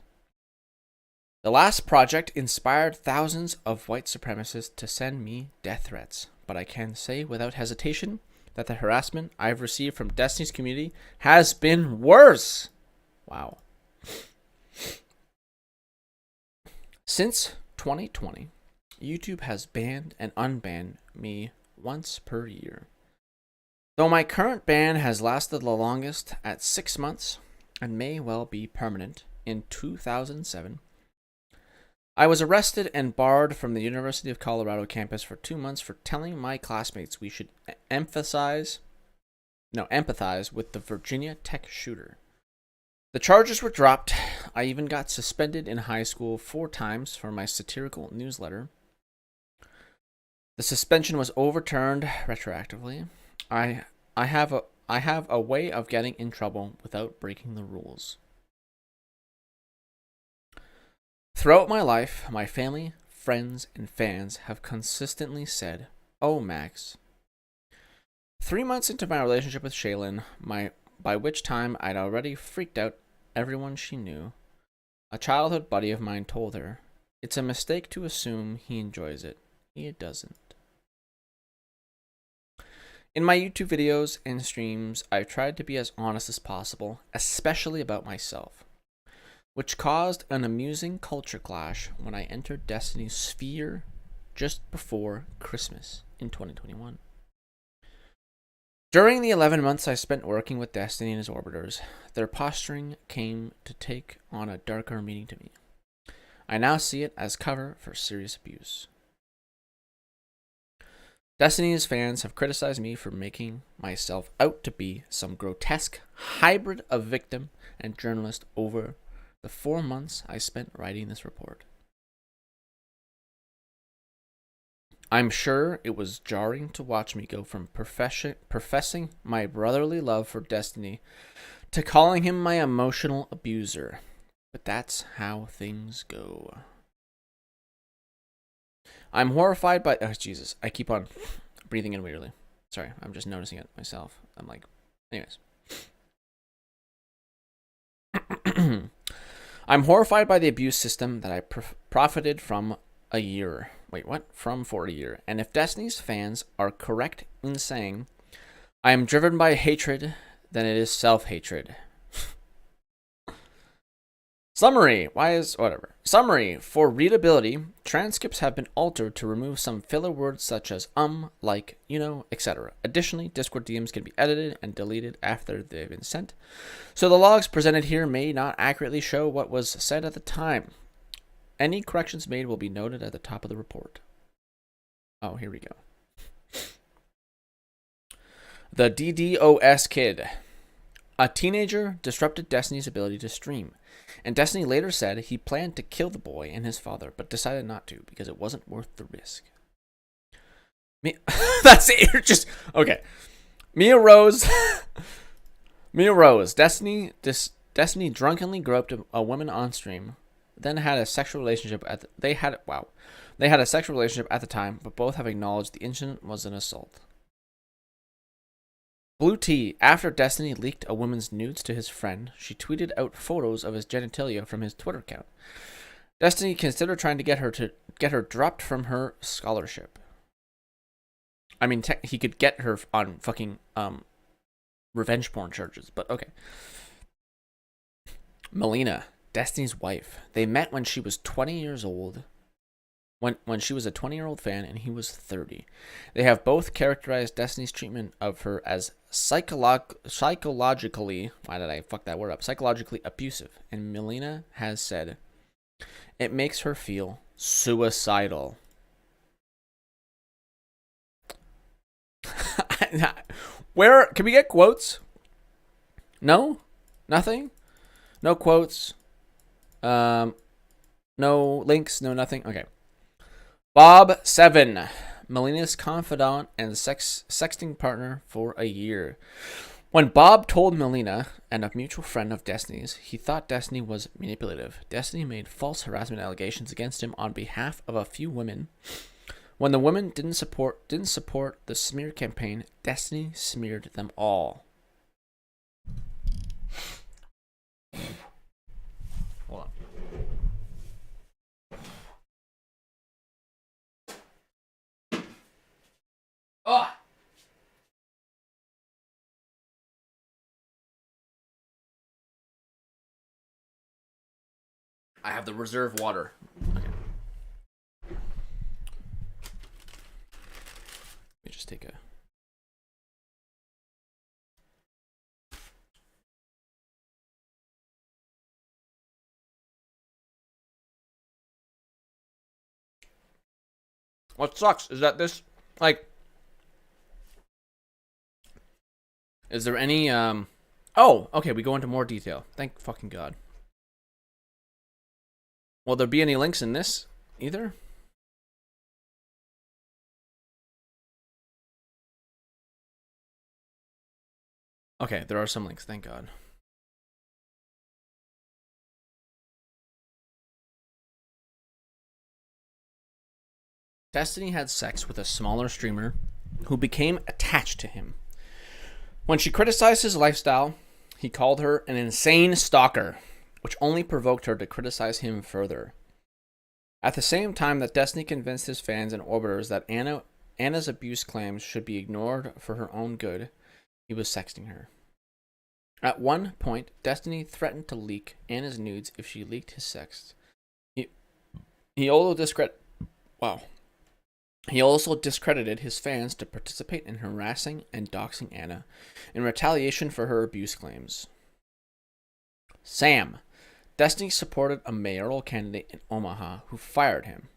[SPEAKER 3] The last project inspired thousands of white supremacists to send me death threats, but I can say without hesitation that the harassment I've received from Destiny's community has been worse. Wow. Since 2020, YouTube has banned and unbanned me once per year. Though my current ban has lasted the longest at 6 months and may well be permanent in 2007, I was arrested and barred from the University of Colorado campus for 2 months for telling my classmates we should empathize with the Virginia Tech shooter. The charges were dropped. I even got suspended in high school 4 times for my satirical newsletter. The suspension was overturned retroactively. I have a way of getting in trouble without breaking the rules. Throughout my life, my family, friends, and fans have consistently said, "Oh, Max." 3 months into my relationship with Shaylin, by which time I'd already freaked out everyone she knew, a childhood buddy of mine told her, "It's a mistake to assume he enjoys it. He doesn't." In my YouTube videos and streams, I've tried to be as honest as possible, especially about myself, which caused an amusing culture clash when I entered Destiny's sphere just before Christmas in 2021. During the 11 months I spent working with Destiny and his orbiters, their posturing came to take on a darker meaning to me. I now see it as cover for serious abuse. Destiny's fans have criticized me for making myself out to be some grotesque hybrid of victim and journalist over the 4 months I spent writing this report. I'm sure it was jarring to watch me go from professing my brotherly love for Destiny to calling him my emotional abuser, but that's how things go. I'm horrified by... Oh, Jesus. I keep on breathing in weirdly. Sorry, I'm just noticing it myself. I'm like... Anyways. I'm horrified by the abuse system that I profited from a year. Wait, what? From for a year. And if Destiny's fans are correct in saying I am driven by hatred, then it is self-hatred. Summary. Summary. For readability, transcripts have been altered to remove some filler words such as like, etc. Additionally, Discord DMs can be edited and deleted after they've been sent. So the logs presented here may not accurately show what was said at the time. Any corrections made will be noted at the top of the report. Oh, here we go. The DDoS Kid. A teenager disrupted Destiny's ability to stream, and Destiny later said he planned to kill the boy and his father, but decided not to because it wasn't worth the risk. That's it. You're just okay. Mia Rose. Destiny drunkenly groped a woman on stream, then had a sexual relationship they had a sexual relationship at the time, but both have acknowledged the incident was an assault. Blue Tea. After Destiny leaked a woman's nudes to his friend, she tweeted out photos of his genitalia from his Twitter account. Destiny considered trying to get her dropped from her scholarship. I mean, he could get her on fucking revenge porn charges, but okay. Melina, Destiny's wife. They met when she was 20 years old. When she was a 20-year-old fan and he was 30. They have both characterized Destiny's treatment of her as psychologically, why did I fuck that word up? Psychologically abusive. And Melina has said, it makes her feel suicidal. Where, can we get quotes? No? Nothing? No quotes? No links? No nothing? Okay. Bob 7, Melina's confidant and sexting partner for a year. When Bob told Melina and a mutual friend of Destiny's, he thought Destiny was manipulative. Destiny made false harassment allegations against him on behalf of a few women. When the women didn't support the smear campaign, Destiny smeared them all. Hold on. Oh. I have the reserve water. Okay. Let me just take a... What sucks is that this, like... Is there any, oh, okay, we go into more detail. Thank fucking God. Will there be any links in this either? Okay, there are some links, thank God. Destiny had sex with a smaller streamer who became attached to him. When she criticized his lifestyle, he called her an insane stalker, which only provoked her to criticize him further. At the same time that Destiny convinced his fans and orbiters that Anna's abuse claims should be ignored for her own good, he was sexting her. At one point, Destiny threatened to leak Anna's nudes if she leaked his sext. He also discredited his fans to participate in harassing and doxing Anna in retaliation for her abuse claims. Sam. Destiny supported a mayoral candidate in Omaha who fired him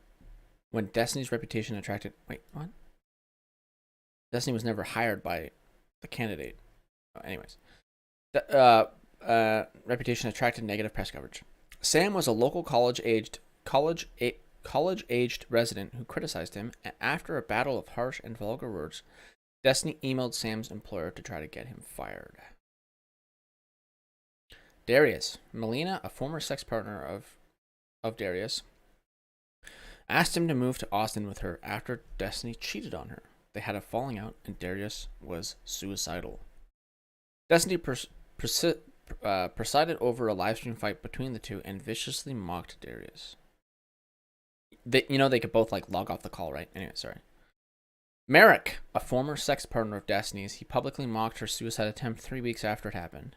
[SPEAKER 3] when Destiny's reputation attracted... Wait, what? Destiny was never hired by the candidate. Anyways. Reputation attracted negative press coverage. Sam was a local college-aged resident who criticized him, and after a battle of harsh and vulgar words, Destiny emailed Sam's employer to try to get him fired. Darius. Melina, a former sex partner of Darius, asked him to move to Austin with her after Destiny cheated on her. They had a falling out, and Darius was suicidal. Destiny presided over a livestream fight between the two and viciously mocked Darius. They could both like log off the call, right? Anyway, sorry. Merrick, a former sex partner of Destiny's, he publicly mocked her suicide attempt 3 weeks after it happened.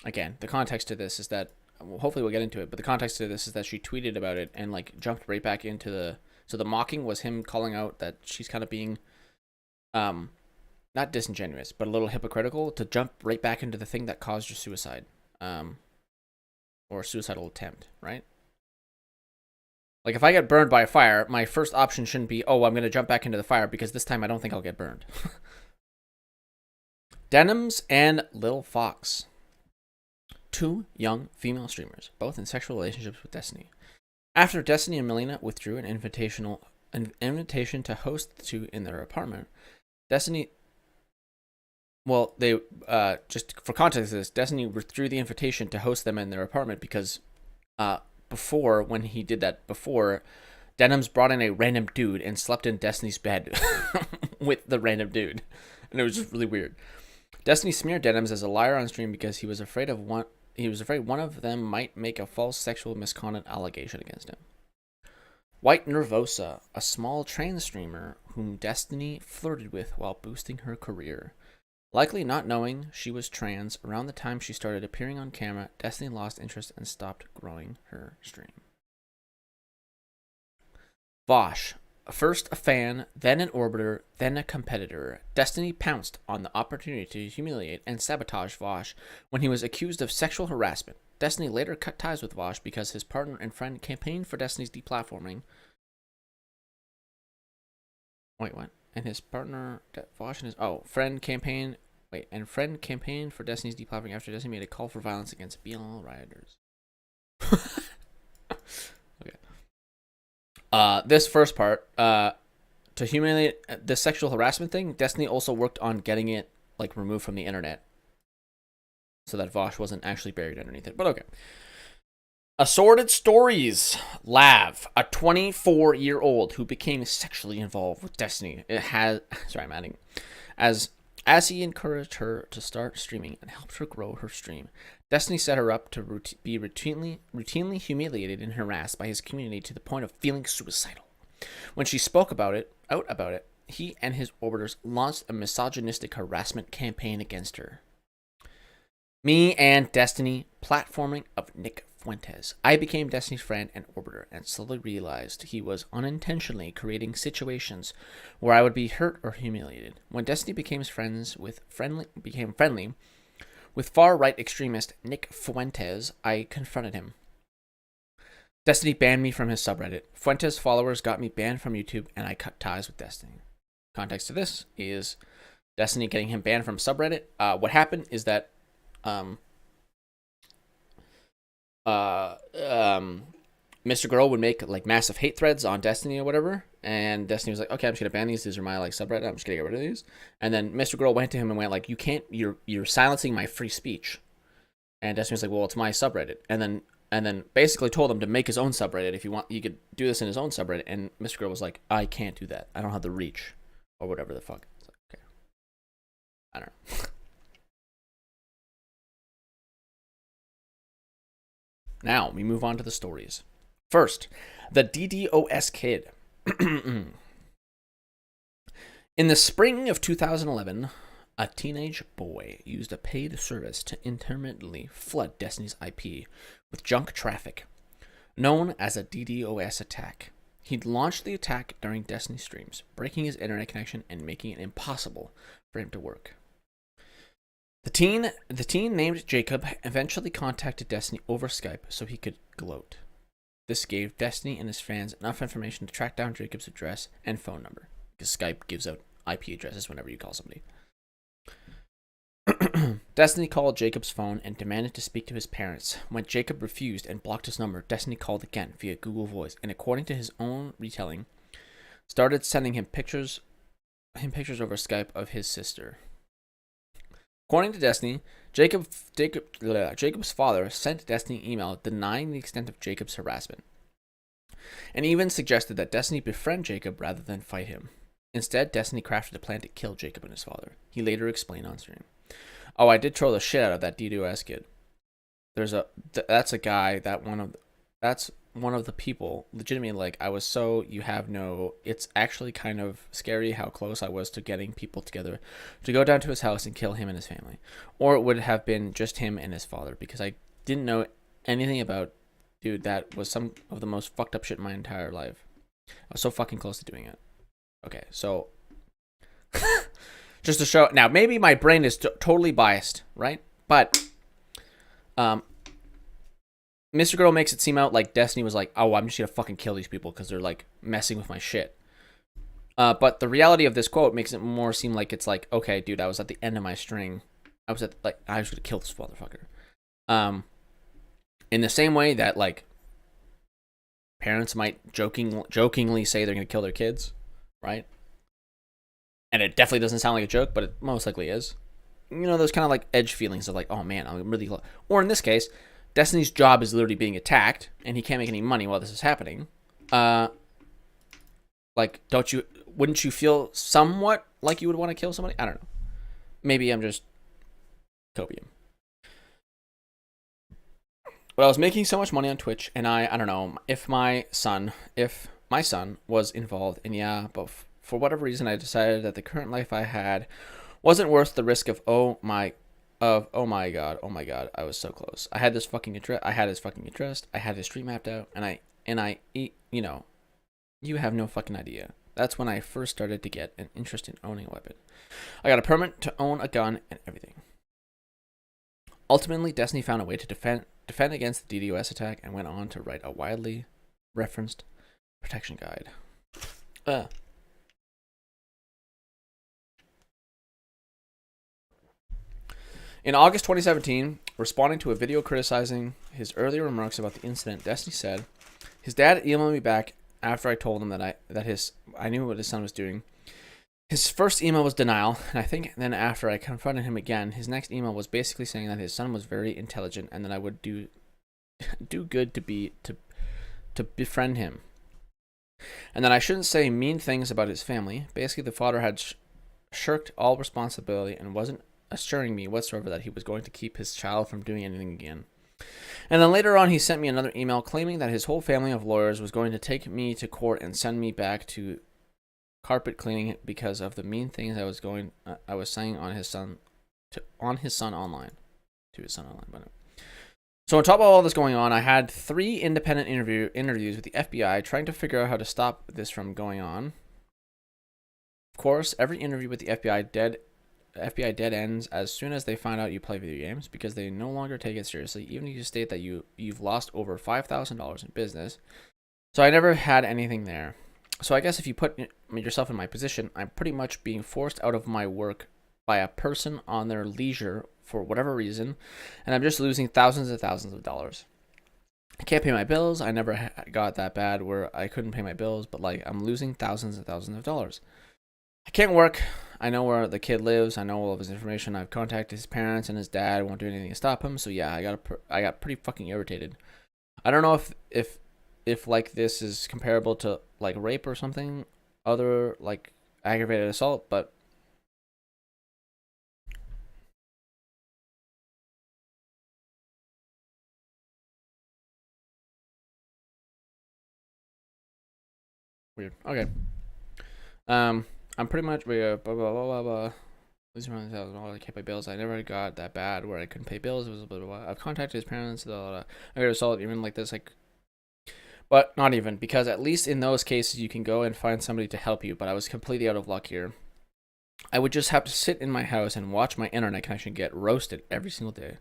[SPEAKER 3] Again, the context to this is that well, hopefully we'll get into it, but the context of this is that she tweeted about it and like jumped right back into the. So the mocking was him calling out that she's kind of being, not disingenuous, but a little hypocritical to jump right back into the thing that caused her suicide, or suicidal attempt, right? Like if I get burned by a fire, my first option shouldn't be, oh, I'm gonna jump back into the fire because this time I don't think I'll get burned. Denims and Lil Fox. 2 young female streamers, both in sexual relationships with Destiny. After Destiny and Melina withdrew an invitation to host the two in their apartment, Destiny. Well, they just for context, this Destiny withdrew the invitation to host them in their apartment because before when he did that before, Denims brought in a random dude and slept in Destiny's bed with the random dude, and it was just really weird. Destiny smeared Denims as a liar on stream because he was afraid one of them might make a false sexual misconduct allegation against him. White Nervosa, a small trans streamer whom Destiny flirted with while boosting her career. Likely not knowing she was trans, around the time she started appearing on camera, Destiny lost interest and stopped growing her stream. Vosh, first a fan, then an orbiter, then a competitor, Destiny pounced on the opportunity to humiliate and sabotage Vosh when he was accused of sexual harassment. Destiny later cut ties with Vosh because his partner and friend campaigned for Destiny's deplatforming. Wait, what? And his partner, Vosh and his friend campaigned for Destiny's deplatforming after Destiny made a call for violence against BLM rioters. Okay. This first part, to humiliate the sexual harassment thing, Destiny also worked on getting it like removed from the internet, so that Vosh wasn't actually buried underneath it. But okay. Assorted Stories. Lav, a 24-year-old who became sexually involved with Destiny. As he encouraged her to start streaming and helped her grow her stream, Destiny set her up to be routinely humiliated and harassed by his community to the point of feeling suicidal. When she spoke about it, he and his orbiters launched a misogynistic harassment campaign against her. Me and Destiny, platforming of Nick Fuentes. I became Destiny's friend and orbiter and slowly realized he was unintentionally creating situations where I would be hurt or humiliated. When Destiny became friendly with far-right extremist Nick Fuentes, I confronted him. Destiny banned me from his subreddit. Fuentes' followers got me banned from YouTube, and I cut ties with Destiny. Context to this is Destiny getting him banned from subreddit. What happened is that MrGirl would make like massive hate threads on Destiny or whatever, and Destiny was like, okay, I'm just gonna ban these are my like subreddit, I'm just gonna get rid of these. And then MrGirl went to him and went like, you're silencing my free speech. And Destiny was like, well, it's my subreddit. And then basically told him to make his own subreddit. If you want, you could do this in his own subreddit. And MrGirl was like, I can't do that, I don't have the reach or whatever the fuck. It's like, okay, I don't know. Now, we move on to the stories. First, the DDoS kid. In the spring of 2011, a teenage boy used a paid service to intermittently flood Destiny's IP with junk traffic, known as a DDoS attack. He'd launched the attack during Destiny streams, breaking his internet connection and making it impossible for him to work. The teen named Jacob eventually contacted Destiny over Skype so he could gloat. This gave Destiny and his fans enough information to track down Jacob's address and phone number, because Skype gives out IP addresses whenever you call somebody. Destiny called Jacob's phone and demanded to speak to his parents. When Jacob refused and blocked his number, Destiny called again via Google Voice and, according to his own retelling, started sending him pictures over Skype of his sister. According to Destiny, Jacob's father sent Destiny an email denying the extent of Jacob's harassment, and even suggested that Destiny befriend Jacob rather than fight him. Instead, Destiny crafted a plan to kill Jacob and his father. He later explained on stream, "Oh, I did troll the shit out of that DDoS kid. That's a guy that's one of the people, legitimately, like, it's actually kind of scary how close I was to getting people together to go down to his house and kill him and his family. Or it would have been just him and his father, because I didn't know anything about, dude, that was some of the most fucked up shit in my entire life. I was so fucking close to doing it. Okay, so just to show now, maybe my brain is totally biased, right? But MrGirl makes it seem out like Destiny was like, oh, I'm just gonna fucking kill these people because they're like messing with my shit. But the reality of this quote makes it more seem like it's like, okay, dude, I was at the end of my string. I was gonna kill this motherfucker. In the same way that like parents might jokingly say they're gonna kill their kids, right? And it definitely doesn't sound like a joke, but it most likely is. You know, those kind of like edge feelings of like, oh man, I'm really close. Or in this case, Destiny's job is literally being attacked, and he can't make any money while this is happening. Like, wouldn't you feel somewhat like you would want to kill somebody? I don't know. Maybe I'm just copium. But I was making so much money on Twitch, and I don't know if my son was involved, and yeah, but for whatever reason, I decided that the current life I had wasn't worth the risk of oh my god, I was so close. I had this fucking interest. I had his stream mapped out, and I you know, you have no fucking idea. That's when I first started to get an interest in owning a weapon. I got a permit to own a gun and everything. Ultimately, Destiny found a way to defend against the DDoS attack and went on to write a widely referenced protection guide. In August 2017, responding to a video criticizing his earlier remarks about the incident, Destiny said, his dad emailed me back after I told him that I knew what his son was doing. His first email was denial, and I think then after I confronted him again, his next email was basically saying that his son was very intelligent and that I would do good to befriend him, and that I shouldn't say mean things about his family. Basically, the father had shirked all responsibility and wasn't assuring me whatsoever that he was going to keep his child from doing anything again. And then later on, he sent me another email claiming that his whole family of lawyers was going to take me to court and send me back to carpet cleaning because of the mean things I was saying on his son online. But so on top of all this going on, I had 3 independent interviews with the FBI trying to figure out how to stop this from going on. Of course, every interview with the FBI dead ends as soon as they find out you play video games because they no longer take it seriously, even if you state that you've lost over $5,000 in business. So I never had anything there. So I guess if you put yourself in my position, I'm pretty much being forced out of my work by a person on their leisure for whatever reason, and I'm just losing thousands and thousands of dollars. I can't pay my bills. I never got that bad where I couldn't pay my bills, but like I'm losing thousands and thousands of dollars. I can't work. I know where the kid lives. I know all of his information. I've contacted his parents, and his dad won't do anything to stop him. So yeah, I got pretty fucking irritated. I don't know if like this is comparable to like rape or something other like aggravated assault, but weird. Okay. I'm pretty much blah blah blah blah blah. Losing $1,000, I can't pay bills. I never got that bad where I couldn't pay bills. It was blah blah blah. I've contacted his parents. Blah, blah, blah. I got assault even like this, like, but not even, because at least in those cases you can go and find somebody to help you. But I was completely out of luck here. I would just have to sit in my house and watch my internet connection get roasted every single day.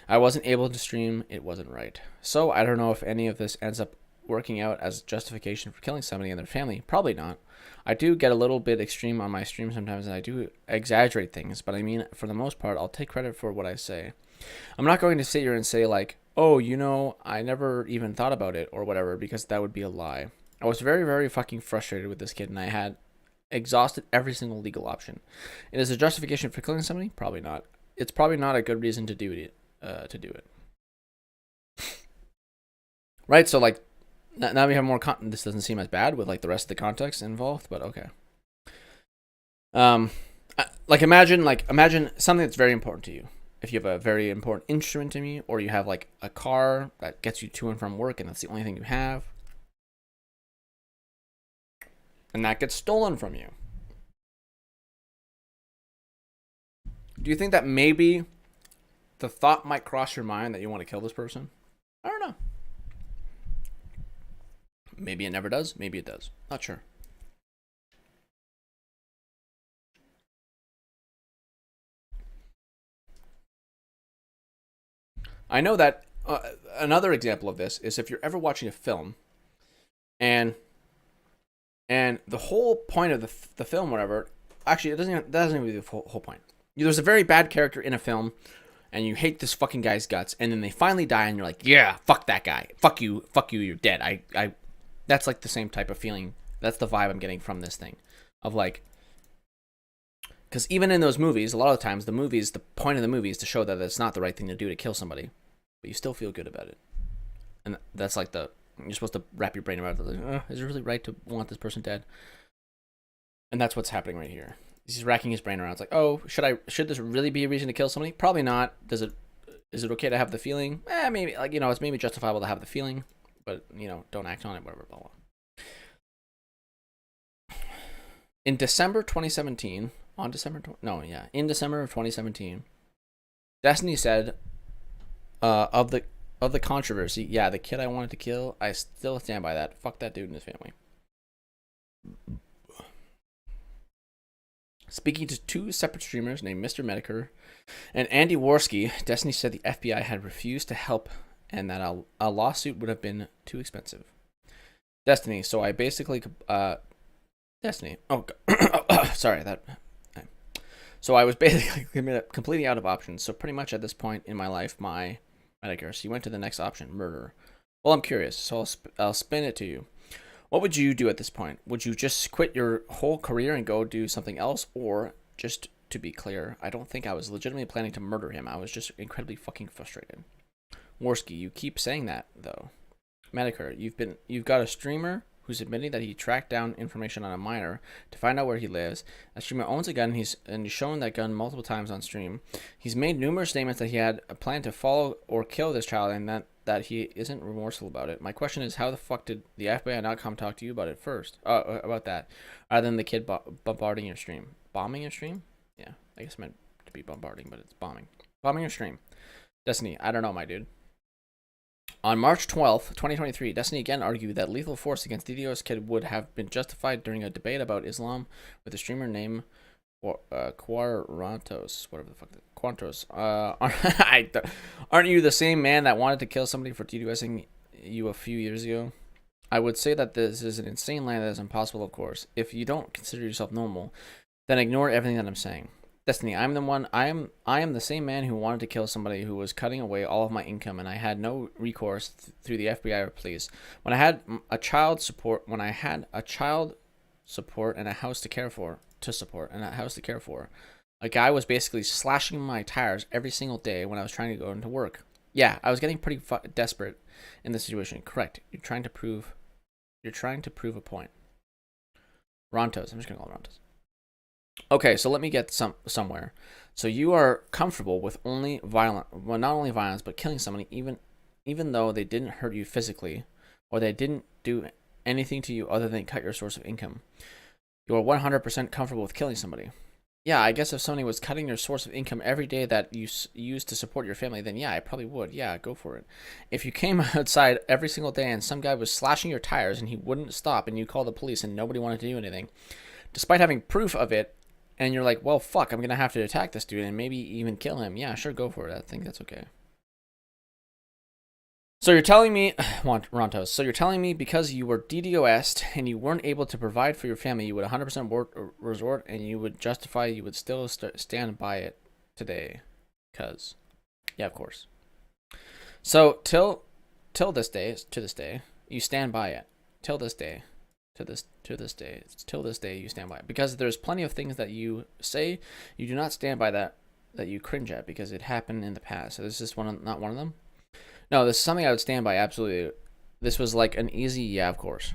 [SPEAKER 3] I wasn't able to stream. It wasn't right. So I don't know if any of this ends up working out as justification for killing somebody and their family. Probably not. I do get a little bit extreme on my stream sometimes, and I do exaggerate things, but I mean, for the most part, I'll take credit for what I say. I'm not going to sit here and say like, oh, you know, I never even thought about it or whatever, because that would be a lie. I was very, very fucking frustrated with this kid, and I had exhausted every single legal option. It is a justification for killing somebody? Probably not. It's probably not a good reason to do it. Right? So like, now we have more content. This doesn't seem as bad with like the rest of the context involved, but okay. Imagine something that's very important to you. If you have a very important instrument to me, or you have like a car that gets you to and from work, and that's the only thing you have, and that gets stolen from you. Do you think that maybe the thought might cross your mind that you want to kill this person? I don't know. Maybe it never does. Maybe it does. Not sure. I know that another example of this is if you're ever watching a film and the whole point of the film, whatever, actually, that doesn't even be the whole point. There's a very bad character in a film, and you hate this fucking guy's guts, and then they finally die, and you're like, yeah, fuck that guy. Fuck you, you're dead. That's like the same type of feeling. That's the vibe I'm getting from this thing. Of like, because even in those movies, a lot of the times, the point of the movie is to show that it's not the right thing to do to kill somebody, but you still feel good about it. And that's like you're supposed to wrap your brain around it. Like, is it really right to want this person dead? And that's what's happening right here. He's racking his brain around. It's like, oh, should this really be a reason to kill somebody? Probably not. Is it okay to have the feeling? Maybe, like, it's maybe justifiable to have the feeling, but, don't act on it, whatever, blah, blah. In December of 2017, Destiny said, of the controversy, yeah, the kid I wanted to kill, I still stand by that. Fuck that dude and his family. Speaking to two separate streamers named Mr. Medicare and Andy Worski, Destiny said the FBI had refused to help and that a lawsuit would have been too expensive. Destiny, so I basically, Destiny, oh, sorry, so I was basically completely out of options, so pretty much at this point in my life, my Medicare, so you went to the next option, murder. Well, I'm curious, so I'll spin it to you. What would you do at this point? Would you just quit your whole career and go do something else? Or, just to be clear, I don't think I was legitimately planning to murder him. I was just incredibly fucking frustrated. Worski, you keep saying that, though. Medicare, you've got a streamer who's admitting that he tracked down information on a minor to find out where he lives. That streamer owns a gun, he's shown that gun multiple times on stream. He's made numerous statements that he had a plan to follow or kill this child and that he isn't remorseful about it. My question is, how the fuck did the FBI not come talk to you about it first? About that, rather than the kid bombarding your stream. Bombing your stream? Yeah, I guess I meant to be bombarding, but it's bombing. Bombing your stream. Destiny, I don't know, my dude. On March 12th, 2023, Destiny again argued that lethal force against DDoS Kid would have been justified during a debate about Islam with a streamer named Quarantos, whatever the fuck, Quantos. Aren't you the same man that wanted to kill somebody for DDoSing you a few years ago? I would say that this is an insane land that is impossible, of course. If you don't consider yourself normal, then ignore everything that I'm saying. Destiny, I am the same man who wanted to kill somebody who was cutting away all of my income, and I had no recourse through the FBI or police. When I had a child support and a house to care for, a guy was basically slashing my tires every single day when I was trying to go into work. Yeah, I was getting pretty desperate in this situation. Correct. You're trying to prove a point. Rontos. I'm just gonna call him Rontos. Okay, so let me get somewhere. So you are comfortable with not only violence, but killing somebody, even though they didn't hurt you physically, or they didn't do anything to you other than cut your source of income. You are 100% comfortable with killing somebody. Yeah, I guess if somebody was cutting your source of income every day that you use to support your family, then yeah, I probably would. Yeah, go for it. If you came outside every single day and some guy was slashing your tires and he wouldn't stop and you called the police and nobody wanted to do anything, despite having proof of it, and you're like, well, fuck, I'm going to have to attack this dude and maybe even kill him. Yeah, sure, go for it. I think that's okay. So you're telling me, Rontos, so you're telling me because you were DDoS'd and you weren't able to provide for your family, you would 100% resort and you would justify, you would still stand by it today. Because, yeah, of course. So till this day, you stand by it. Till this day, you stand by it. Because there's plenty of things that you say you do not stand by that you cringe at because it happened in the past. So this is not one of them. No, this is something I would stand by, absolutely. This was like an easy, yeah, of course.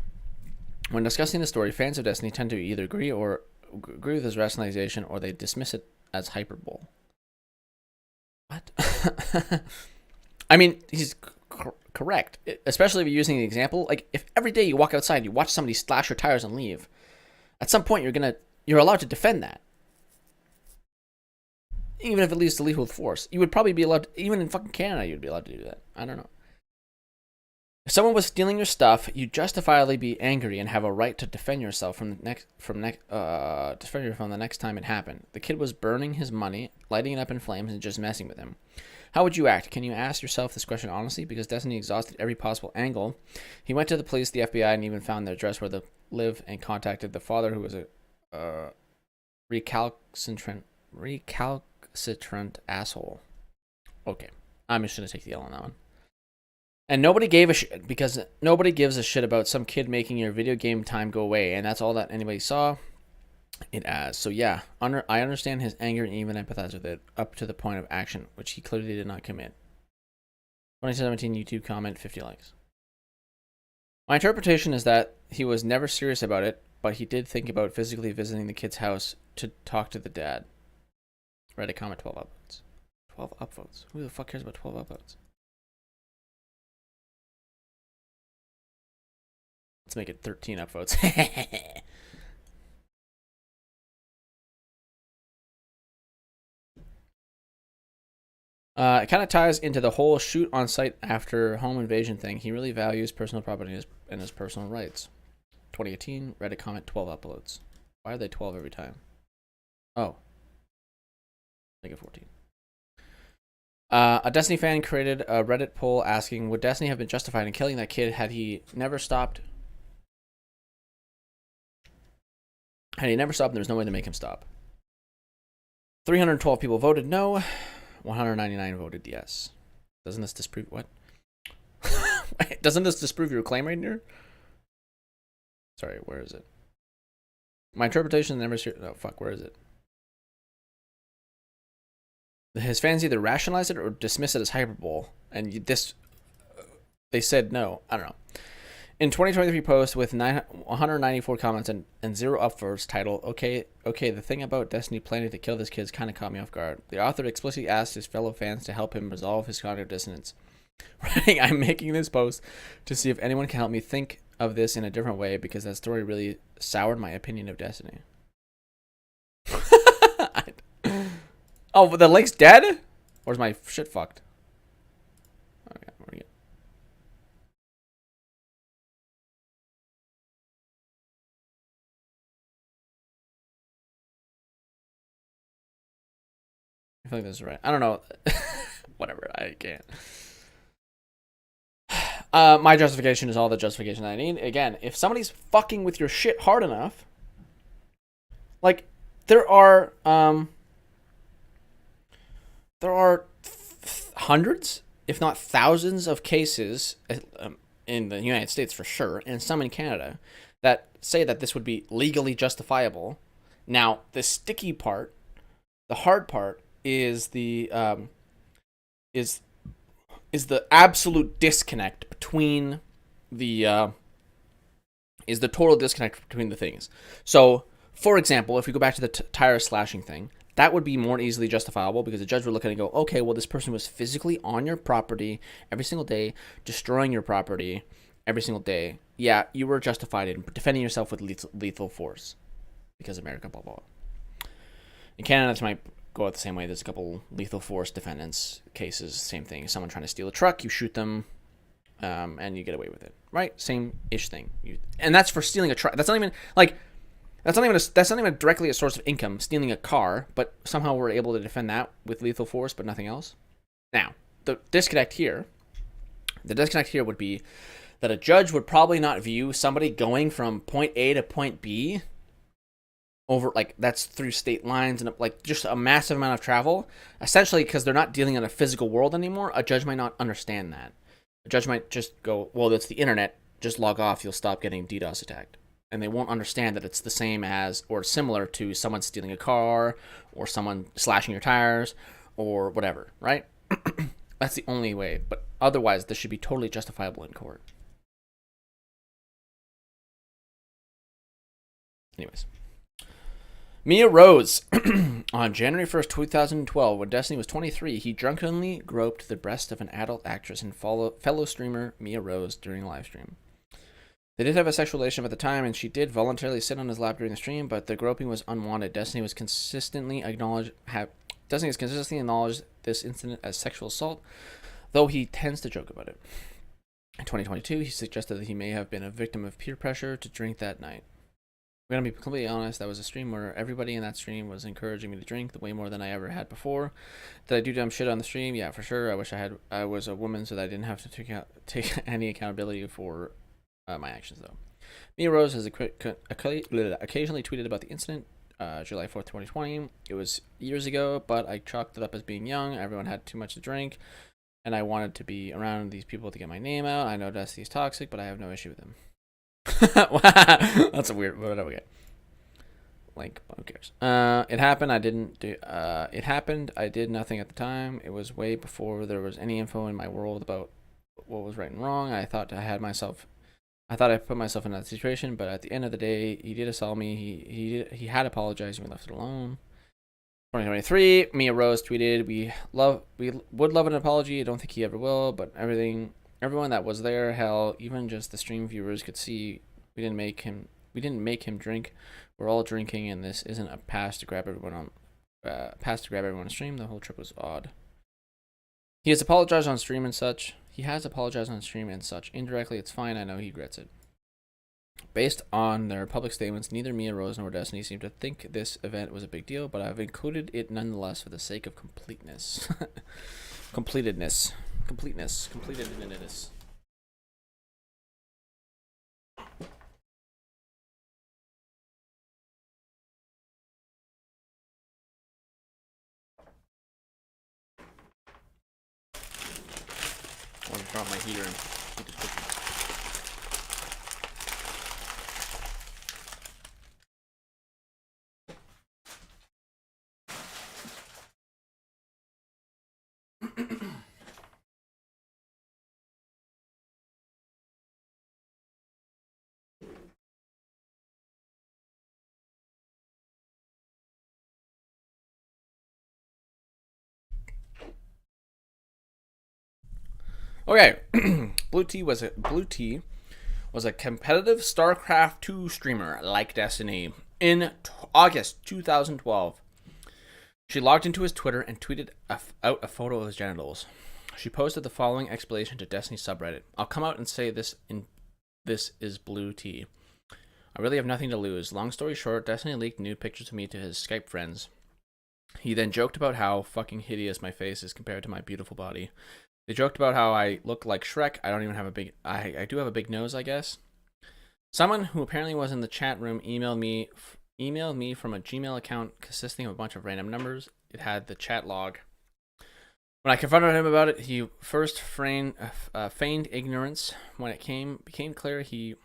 [SPEAKER 3] When discussing the story, fans of Destiny tend to either agree with his rationalization or they dismiss it as hyperbole. What? I mean, he's correct, especially if you're using the example. Like, if every day you walk outside, you watch somebody slash your tires and leave, at some point you're allowed to defend that. Even if it leads to lethal force, you would probably be allowed to, even in fucking Canada, you'd be allowed to do that. I don't know. If someone was stealing your stuff, you'd justifiably be angry and have a right to defend yourself from the next time it happened. The kid was burning his money, lighting it up in flames, and just messing with him. How would you act? Can you ask yourself this question honestly? Because Destiny exhausted every possible angle. He went to the police, the FBI, and even found the address where they live and contacted the father, who was a recalcitrant asshole. Okay, I'm just gonna take the L on that one. And nobody gave a shit because nobody gives a shit about some kid making your video game time go away, and that's all that anybody saw it as. So yeah, I understand his anger and even empathize with it up to the point of action, which he clearly did not commit. 2017 YouTube comment, 50 likes. My interpretation is that he was never serious about it, but he did think about physically visiting the kid's house to talk to the dad. Reddit comment, 12 upvotes. 12 upvotes. Who the fuck cares about 12 upvotes? Let's make it 13 upvotes. It kind of ties into the whole shoot on site after home invasion thing. He really values personal property and his personal rights. 2018, Reddit comment, 12 uploads. Why are they 12 every time? Oh. Make it 14. A Destiny fan created a Reddit poll asking, would Destiny have been justified in killing that kid had he never stopped? Had he never stopped, there's no way to make him stop. 312 people voted no. 199 voted yes. Doesn't this disprove what? Doesn't this disprove your claim right here? Sorry, where is it? My interpretation never. Oh fuck, where is it? His fans either rationalize it or dismiss it as hyperbole, and they said no. I don't know. In 2023 post with 194 comments and 0 upvotes titled, okay, the thing about Destiny planning to kill this kid kind of caught me off guard. The author explicitly asked his fellow fans to help him resolve his cognitive dissonance. I'm making this post to see if anyone can help me think of this in a different way because that story really soured my opinion of Destiny. Oh, but the link's dead? Or is my shit fucked? Okay, where are you? I feel like this is right. I don't know. Whatever. I can't. My justification is all the justification I need. Again, if somebody's fucking with your shit hard enough, like there are hundreds, if not thousands, of cases in the United States for sure, and some in Canada, that say that this would be legally justifiable. Now, the sticky part, the hard part, is the absolute disconnect between the is the total disconnect between the things. So, for example, if we go back to the tire slashing thing, that would be more easily justifiable because the judge would look at it and go, okay, well, this person was physically on your property every single day, destroying your property every single day. Yeah, you were justified in defending yourself with lethal force because America, blah, blah, blah. In Canada, this might go out the same way. There's a couple lethal force defendants cases, same thing. Someone trying to steal a truck, you shoot them, and you get away with it, right? Same-ish thing. And that's for stealing a truck. That's not even directly a source of income, stealing a car, but somehow we're able to defend that with lethal force, but nothing else. Now, the disconnect here would be that a judge would probably not view somebody going from point A to point B over, like, that's through state lines and, like, just a massive amount of travel, essentially because they're not dealing in a physical world anymore. A judge might not understand that. A judge might just go, well, it's the internet, just log off, you'll stop getting DDoS attacked. And they won't understand that it's the same as or similar to someone stealing a car or someone slashing your tires or whatever, right? That's the only way. But otherwise, this should be totally justifiable in court. Anyways. Mia Rose. On January 1st, 2012, when Destiny was 23, he drunkenly groped the breast of an adult actress and fellow streamer Mia Rose during a live stream. They did have a sexual relationship at the time, and she did voluntarily sit on his lap during the stream, but the groping was unwanted. Destiny has consistently acknowledged this incident as sexual assault, though he tends to joke about it. In 2022, he suggested that he may have been a victim of peer pressure to drink that night. I'm gonna be completely honest, that was a stream where everybody in that stream was encouraging me to drink way more than I ever had before. Did I do dumb shit on the stream? Yeah, for sure. I wish I was a woman so that I didn't have to take any accountability for my actions, though. Mia Rose has occasionally tweeted about the incident, July 4th, 2020. It was years ago, but I chalked it up as being young. Everyone had too much to drink, and I wanted to be around these people to get my name out. I know Destiny's toxic, but I have no issue with him. That's a weird. What do we get? Like, who cares? It happened. I didn't do. It happened. I did nothing at the time. It was way before there was any info in my world about what was right and wrong. I thought I put myself in that situation, but at the end of the day, he did assault me. He had apologized and we left it alone. 2023, Mia Rose tweeted, "We would love an apology. I don't think he ever will, but everyone that was there, hell, even just the stream viewers could see we didn't make him drink. We're all drinking, and this isn't a pass to grab everyone on stream. The whole trip was odd. He has apologized on stream and such. Indirectly, it's fine. I know he regrets it. Based on their public statements, neither Mia Rose nor Destiny seem to think this event was a big deal, but I've included it nonetheless for the sake of completeness." Completedness. I want to drop my heater and keep this cooking. Okay, Blue Tea was a competitive StarCraft 2 streamer like Destiny. In August 2012, she logged into his Twitter and tweeted out a photo of his genitals. She posted the following explanation to Destiny's subreddit. "I'll come out and say this is Blue Tea. I really have nothing to lose. Long story short, Destiny leaked nude pictures of me to his Skype friends. He then joked about how fucking hideous my face is compared to my beautiful body. They joked about how I look like Shrek. I don't even have I do have a big nose, I guess. Someone who apparently was in the chat room emailed me from a Gmail account consisting of a bunch of random numbers. It had the chat log. When I confronted him about it, he first feigned ignorance. When it became clear he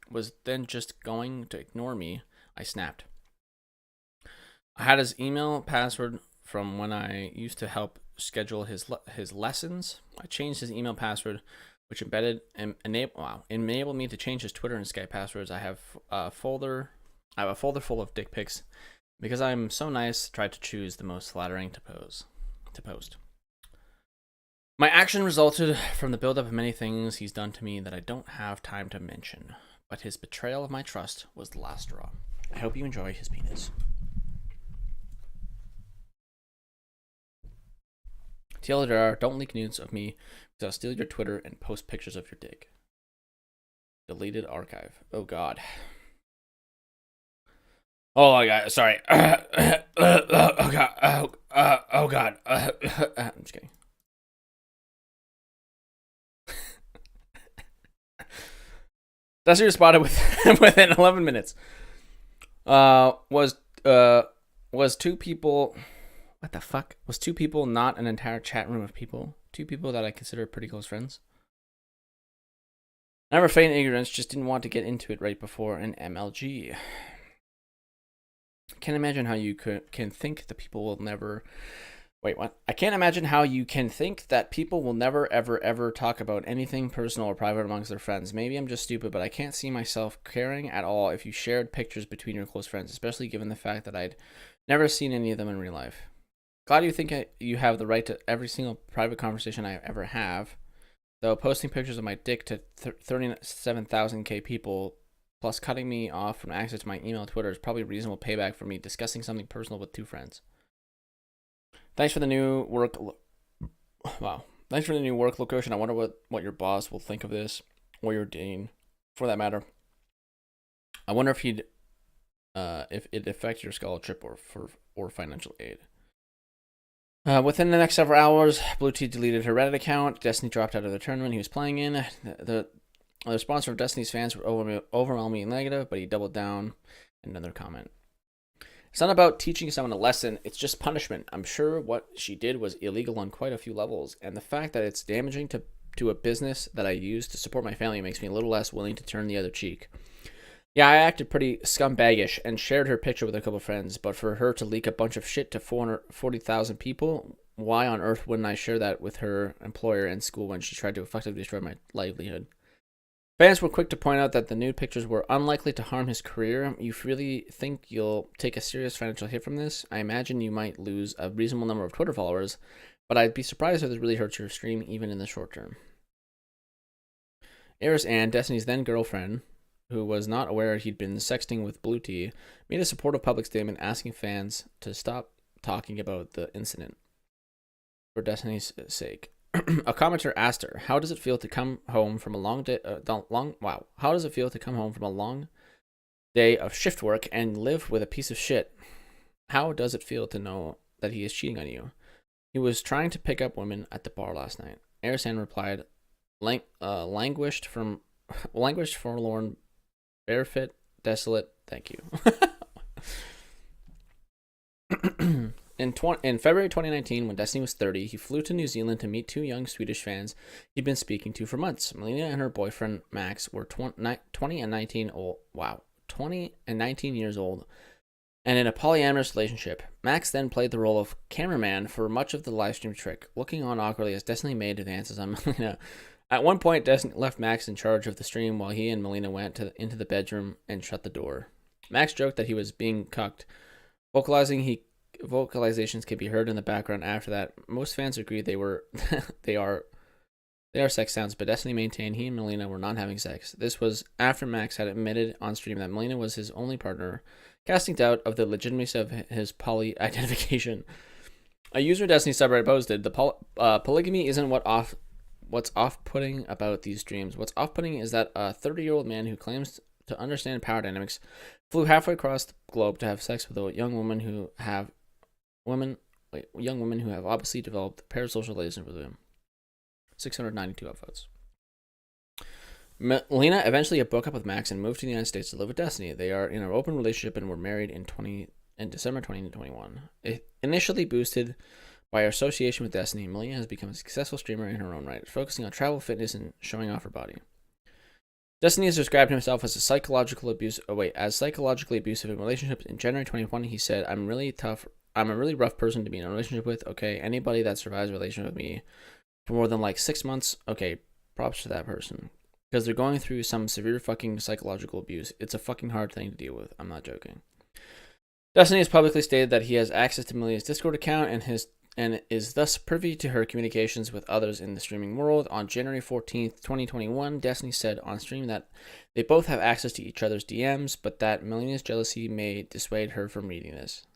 [SPEAKER 3] was then just going to ignore me, I snapped. I had his email password from when I used to help schedule his lessons. I changed his email password, which enabled me to change his Twitter and Skype passwords. I have a folder full of dick pics because I'm so nice. Tried to choose the most flattering to post. My action resulted from the buildup of many things he's done to me that I don't have time to mention, but his betrayal of my trust was the last straw. I hope you enjoy his penis." TLDR, don't leak nudes of me because I'll steal your Twitter and post pictures of your dick. Deleted archive. Oh god. Oh my god, sorry. Oh god. Oh god. I'm just kidding. That's your spotted within 11 minutes. Was two people. What the fuck? Was two people not an entire chat room of people? Two people that I consider pretty close friends? Never feigned ignorance, just didn't want to get into it right before an MLG. Can't imagine how you can think that people will never... Wait, what? I can't imagine how you can think that people will never, ever, ever talk about anything personal or private amongst their friends. Maybe I'm just stupid, but I can't see myself caring at all if you shared pictures between your close friends, especially given the fact that I'd never seen any of them in real life. Glad you think you have the right to every single private conversation I ever have, though posting pictures of my dick to 37,000 people, plus cutting me off from access to my email and Twitter is probably reasonable payback for me discussing something personal with two friends. Thanks for the new work. Wow. Thanks for the new work location. I wonder what your boss will think of this, or your dean, for that matter. I wonder if he'd if it affects your scholarship or financial aid. Within the next several hours, Blue Tea deleted her Reddit account. Destiny dropped out of the tournament he was playing in. The response from Destiny's fans were overwhelmingly negative, but he doubled down in another comment. It's not about teaching someone a lesson, it's just punishment. I'm sure what she did was illegal on quite a few levels, and the fact that it's damaging to a business that I use to support my family makes me a little less willing to turn the other cheek. Yeah, I acted pretty scumbaggish and shared her picture with a couple of friends, but for her to leak a bunch of shit to 440,000 people, why on earth wouldn't I share that with her employer and school when she tried to effectively destroy my livelihood? Fans were quick to point out that the nude pictures were unlikely to harm his career. You really think you'll take a serious financial hit from this? I imagine you might lose a reasonable number of Twitter followers, but I'd be surprised if this really hurts your stream, even in the short term. Eris Ann, Destiny's then girlfriend, who was not aware he'd been sexting with Blue Tea, made a supportive public statement asking fans to stop talking about the incident for Destiny's sake. A commenter asked her, "How does it feel to come home from a long day? How does it feel to come home from a long day of shift work and live with a piece of shit? How does it feel to know that he is cheating on you? He was trying to pick up women at the bar last night." Arisan replied, "Languished, forlorn, barefoot, desolate. Thank you." In February 2019, when Destiny was 30, he flew to New Zealand to meet two young Swedish fans he'd been speaking to for months. Melina and her boyfriend Max were 20 and 19 years old, and in a polyamorous relationship. Max then played the role of cameraman for much of the livestream trick, looking on awkwardly as Destiny made advances on Melina. At one point, Destiny left Max in charge of the stream while he and Melina went into the bedroom and shut the door. Max joked that he was being cucked. Vocalizations could be heard in the background after that. Most fans agreed they are sex sounds, but Destiny maintained he and Melina were not having sex. This was after Max had admitted on stream that Melina was his only partner, casting doubt of the legitimacy of his poly identification. A user Destiny subreddit posted, "The polygamy isn't what's off-putting about these streams. What's off-putting is that a 30-year-old man who claims to understand power dynamics flew halfway across the globe to have sex with a young women who have obviously developed parasocial relations with him." 692 upvotes. Melina eventually broke up with Max and moved to the United States to live with Destiny. They are in an open relationship and were married in December 2021. Initially boosted by her association with Destiny, Melina has become a successful streamer in her own right, focusing on travel, fitness, and showing off her body. Destiny has described himself as psychologically abusive in relationships. In January 2020, he said, I'm a really rough person to be in a relationship with. Okay, anybody that survives a relationship with me for more than 6 months, okay, props to that person. Because they're going through some severe fucking psychological abuse. It's a fucking hard thing to deal with. I'm not joking. Destiny has publicly stated that he has access to Melina's Discord account and is thus privy to her communications with others in the streaming world. On January 14th, 2021, Destiny said on stream that they both have access to each other's DMs, but that Melina's jealousy may dissuade her from reading this.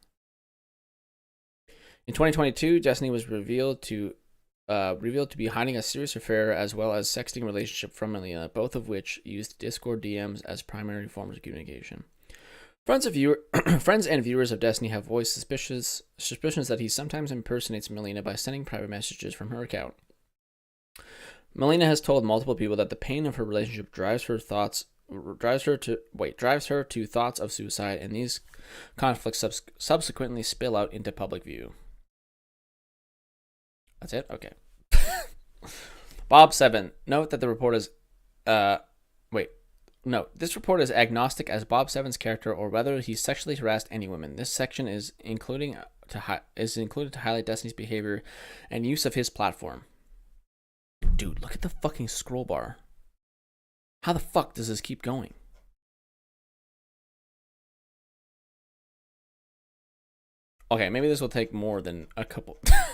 [SPEAKER 3] In 2022, Destiny was revealed to be hiding a serious affair as well as sexting relationship from Melina, both of which used Discord DMs as primary forms of communication. Friends and viewers of Destiny have voiced suspicions that he sometimes impersonates Melina by sending private messages from her account. Melina has told multiple people that the pain of her relationship drives her to thoughts of suicide, and these conflicts subsequently spill out into public view. That's it? Okay. Bob7. Note that the report is this report is agnostic as Bob Seven's character or whether he sexually harassed any women. This section is included to highlight Destiny's behavior and use of his platform. Dude, look at the fucking scroll bar. How the fuck does this keep going? Okay, maybe this will take more than a couple. What?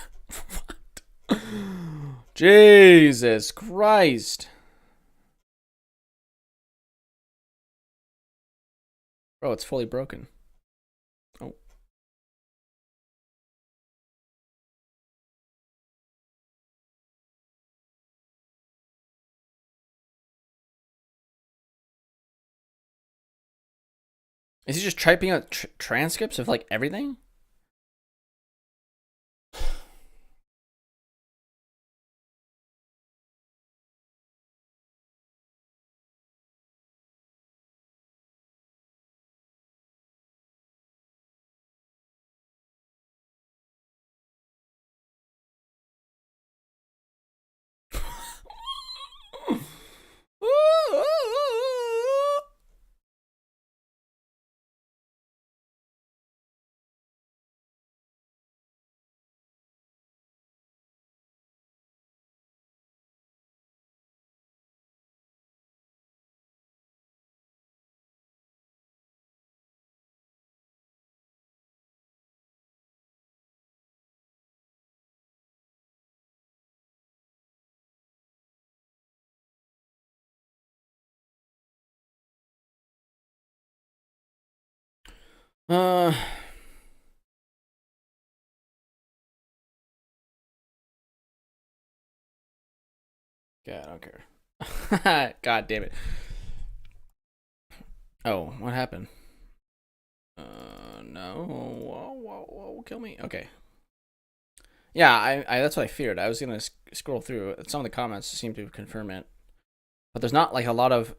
[SPEAKER 3] Jesus Christ. Bro, it's fully broken. Oh. Is he just typing out transcripts of like everything? Uh, yeah, I don't care. God damn it. Oh, what happened? No. Whoa, kill me. Okay. Yeah, I that's what I feared. I was gonna scroll through. Some of the comments seem to confirm it, but there's not like a lot of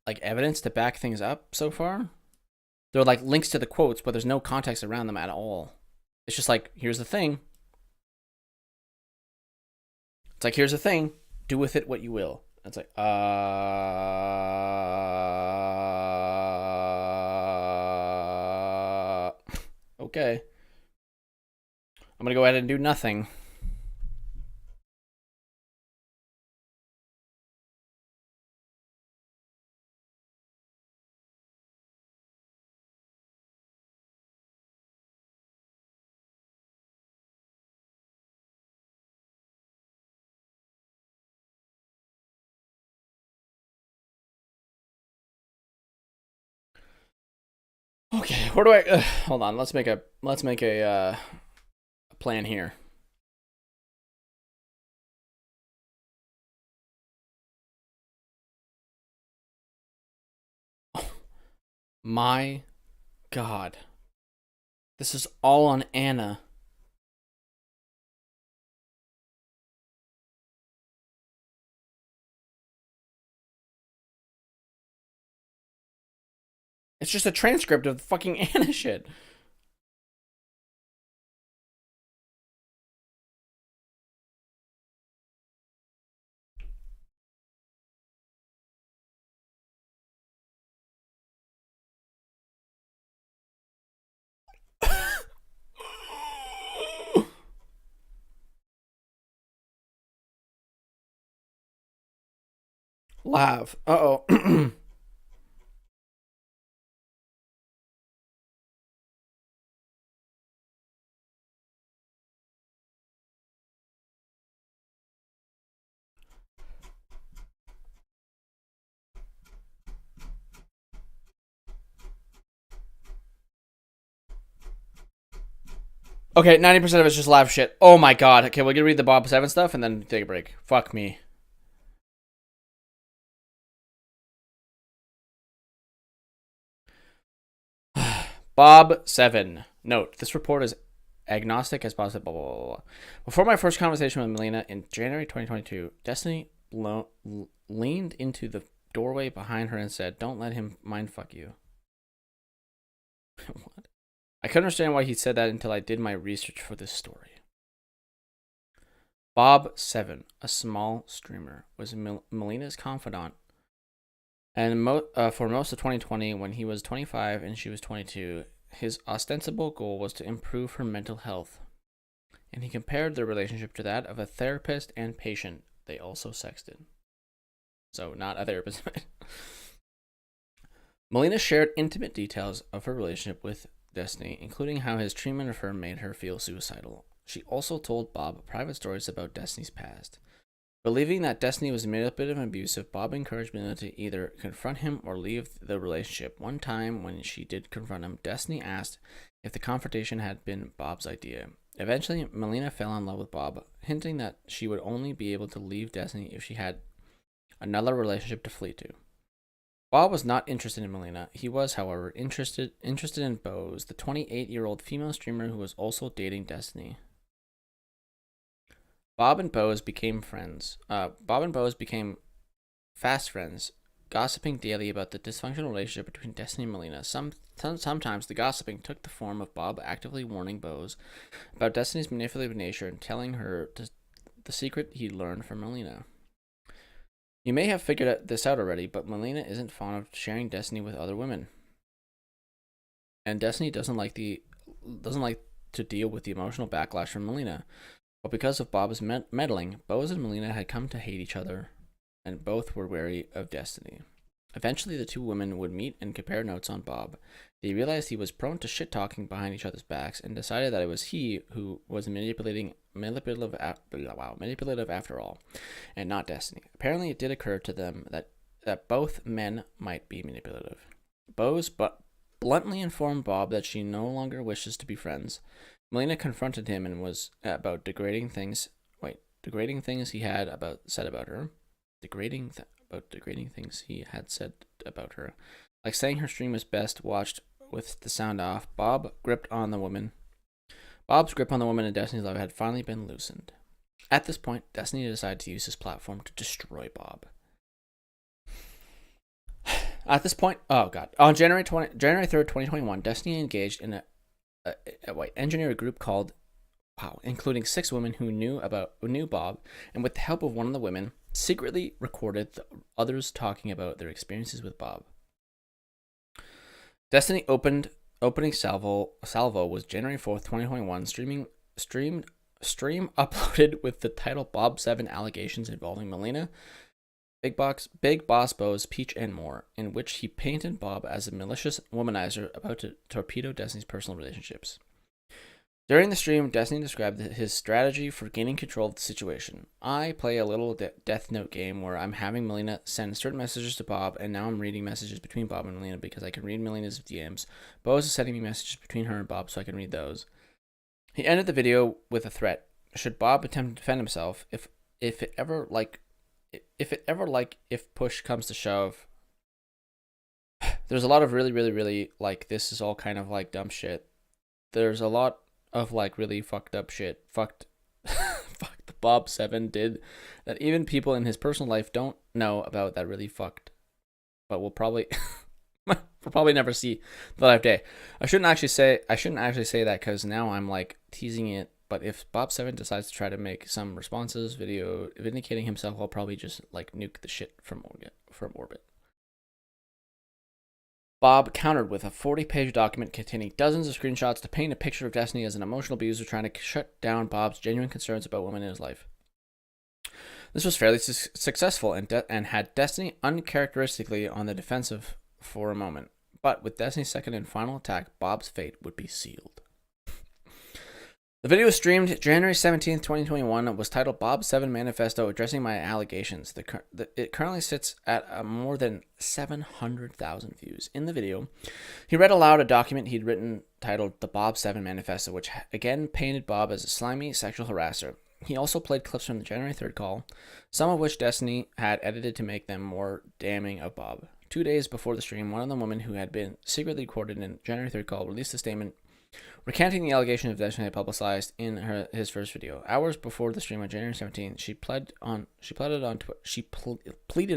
[SPEAKER 3] like evidence to back things up so far. There are like links to the quotes, but there's no context around them at all. It's just like, here's the thing. It's like, here's the thing. Do with it what you will. It's like, okay. I'm gonna go ahead and do nothing. Okay, where do I? Hold on. Let's make a plan here. My God, this is all on Anna. It's just a transcript of the fucking Anna shit. Laugh. Uh-oh. Okay, 90% of it's just live shit. Oh my God. Okay, we're gonna read the Bob 7 stuff and then take a break. Fuck me. Bob 7. Note, this report is agnostic as possible. Blah, blah, blah, blah. Before my first conversation with Melina in January 2022, Destiny leaned into the doorway behind her and said, "Don't let him mindfuck you." What? I couldn't understand why he said that until I did my research for this story. Bob 7, a small streamer, was Melina's confidant. And for most of 2020, when he was 25 and she was 22, his ostensible goal was to improve her mental health. And he compared their relationship to that of a therapist and patient. They also sexted. So, not a therapist. Melina shared intimate details of her relationship with Destiny, including how his treatment of her made her feel suicidal. She also told Bob private stories about Destiny's past. Believing that Destiny was manipulative and abusive, Bob encouraged Melina to either confront him or leave the relationship. One time, when she did confront him, Destiny asked if the confrontation had been Bob's idea. Eventually, Melina fell in love with Bob, hinting that she would only be able to leave Destiny if she had another relationship to flee to. Bob was not interested in Melina. He was, however, interested in Bose, the 28-year-old female streamer who was also dating Destiny. Bob and Bose became friends. Bob and Bose became fast friends, gossiping daily about the dysfunctional relationship between Destiny and Melina. Sometimes the gossiping took the form of Bob actively warning Bose about Destiny's manipulative nature and telling her the secret he learned from Melina. You may have figured this out already, but Melina isn't fond of sharing Destiny with other women, and Destiny doesn't like to deal with the emotional backlash from Melina. But because of Bob's meddling, Bose and Melina had come to hate each other, and both were wary of Destiny. Eventually, the two women would meet and compare notes on Bob. They realized he was prone to shit-talking behind each other's backs, and decided that it was he who was manipulative after all, and not Destiny. Apparently, it did occur to them that both men might be manipulative. Bose bluntly informed Bob that she no longer wishes to be friends. Melina confronted him and was about degrading things he had said about her. Degrading things he had said about her, like saying her stream was best watched with the sound off. Bob's grip on the woman in Destiny's life had finally been loosened. At this point, Destiny decided to use his platform to destroy Bob. At this point, on January 3rd, 2021, Destiny engaged in engineer group called including 6 women who knew Bob, and with the help of one of the women, secretly recorded the others talking about their experiences with Bob. Destiny opening salvo was January 4th, 2021. Stream uploaded with the title Bob 7 Allegations Involving Melina, Big Boss Bose, Peach, and more, in which he painted Bob as a malicious womanizer about to torpedo Destiny's personal relationships. During the stream, Destiny described his strategy for gaining control of the situation. I play a little Death Note game where I'm having Melina send certain messages to Bob, and now I'm reading messages between Bob and Melina because I can read Melina's DMs. Bose is sending me messages between her and Bob so I can read those. He ended the video with a threat. Should Bob attempt to defend himself, if push comes to shove, there's a lot of really, this is all kind of dumb shit. There's a lot of really fucked up shit. Fuck the Bob 7 did that even people in his personal life don't know about, that really fucked, but we'll probably never see the light of day. I shouldn't actually say that because now I'm teasing it, but if Bob 7 decides to try to make some responses video vindicating himself, I'll probably just nuke the shit from orbit. Bob countered with a 40-page document containing dozens of screenshots to paint a picture of Destiny as an emotional abuser trying to shut down Bob's genuine concerns about women in his life. This was fairly successful and had Destiny uncharacteristically on the defensive for a moment. But with Destiny's second and final attack, Bob's fate would be sealed. The video streamed January 17th, 2021, was titled Bob 7 Manifesto Addressing My Allegations. It currently sits at more than 700,000 views. In the video, he read aloud a document he'd written titled The Bob 7 Manifesto, which again painted Bob as a slimy sexual harasser. He also played clips from the January 3rd call, some of which Destiny had edited to make them more damning of Bob. 2 days before the stream, one of the women who had been secretly recorded in January 3rd call released a statement recanting the allegation of Destiny had publicized in his first video. Hours before the stream on January 17th, she pleaded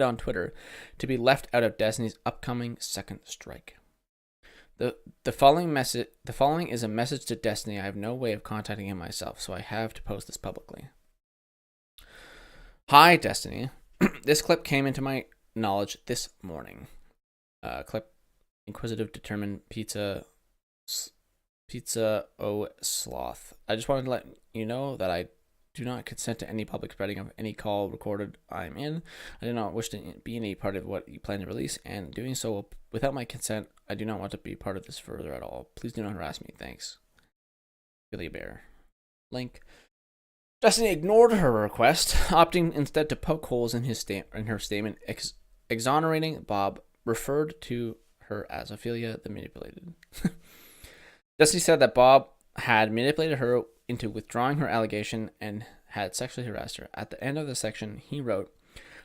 [SPEAKER 3] on Twitter to be left out of Destiny's upcoming second strike. The following is a message to Destiny. I have no way of contacting him myself, so I have to post this publicly. Hi, Destiny. This clip came into my knowledge this morning. Clip: Inquisitive Determined Pizza O Sloth. I just wanted to let you know that I do not consent to any public spreading of any call recorded I'm in. I do not wish to be any part of what you plan to release, and doing so without my consent, I do not want to be part of this further at all. Please do not harass me. Thanks. Billy Bear. Link. Destiny ignored her request, opting instead to poke holes in her statement, exonerating Bob, referred to her as Ophelia the Manipulated. Destiny said that Bob had manipulated her into withdrawing her allegation and had sexually harassed her. At the end of the section, he wrote,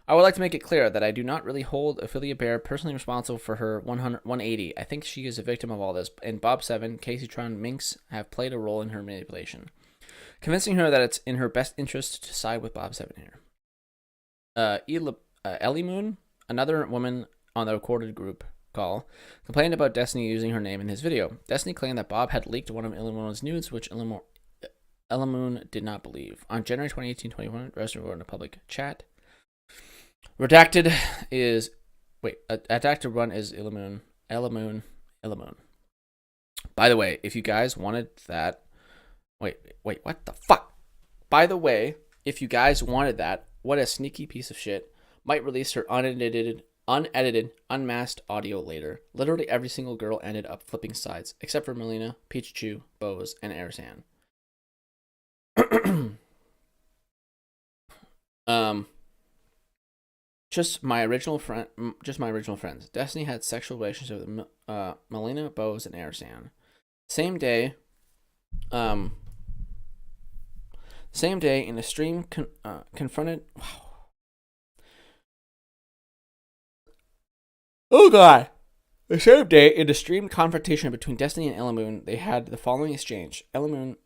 [SPEAKER 3] I would like to make it clear that I do not really hold Ophelia Bear personally responsible for her 180. I think she is a victim of all this, and Bob 7, Casey Tron, Minx have played a role in her manipulation, convincing her that it's in her best interest to side with Bob 7 here. Ellie Moon, another woman on the recorded group call, complained about Destiny using her name in his video. Destiny claimed that Bob had leaked one of Ella nudes, which Ella Moon did not believe. On January 2018-21, Restream wrote in a public chat. Redacted run is Ella Moon. By the way, if you guys wanted that, wait, what the fuck? By the way, if you guys wanted that, what a sneaky piece of shit, might release her unedited, unmasked audio later. Literally every single girl ended up flipping sides, except for Melina, Pichu, Bose, and Airsan. Just my original friends. Destiny had sexual relationships with Melina, Bose, and Airsan. Same day in a stream confronted. Wow. Oh god. The same day in a stream confrontation between Destiny and Ella Moon, they had the following exchange. Ella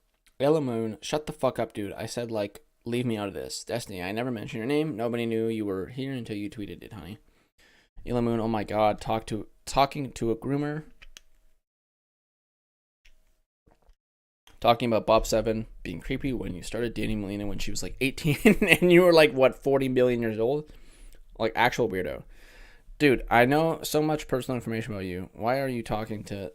[SPEAKER 3] Moon, shut the fuck up, dude. I said, like, leave me out of this. Destiny, I never mentioned your name. Nobody knew you were here until you tweeted it, honey. Ella Moon, oh my god, talking to a groomer. Talking about Bob 7 being creepy when you started dating Melina when she was like 18 and you were like, what, 40 million years old? Like, actual weirdo. Dude, I know so much personal information about you. Why are you trying to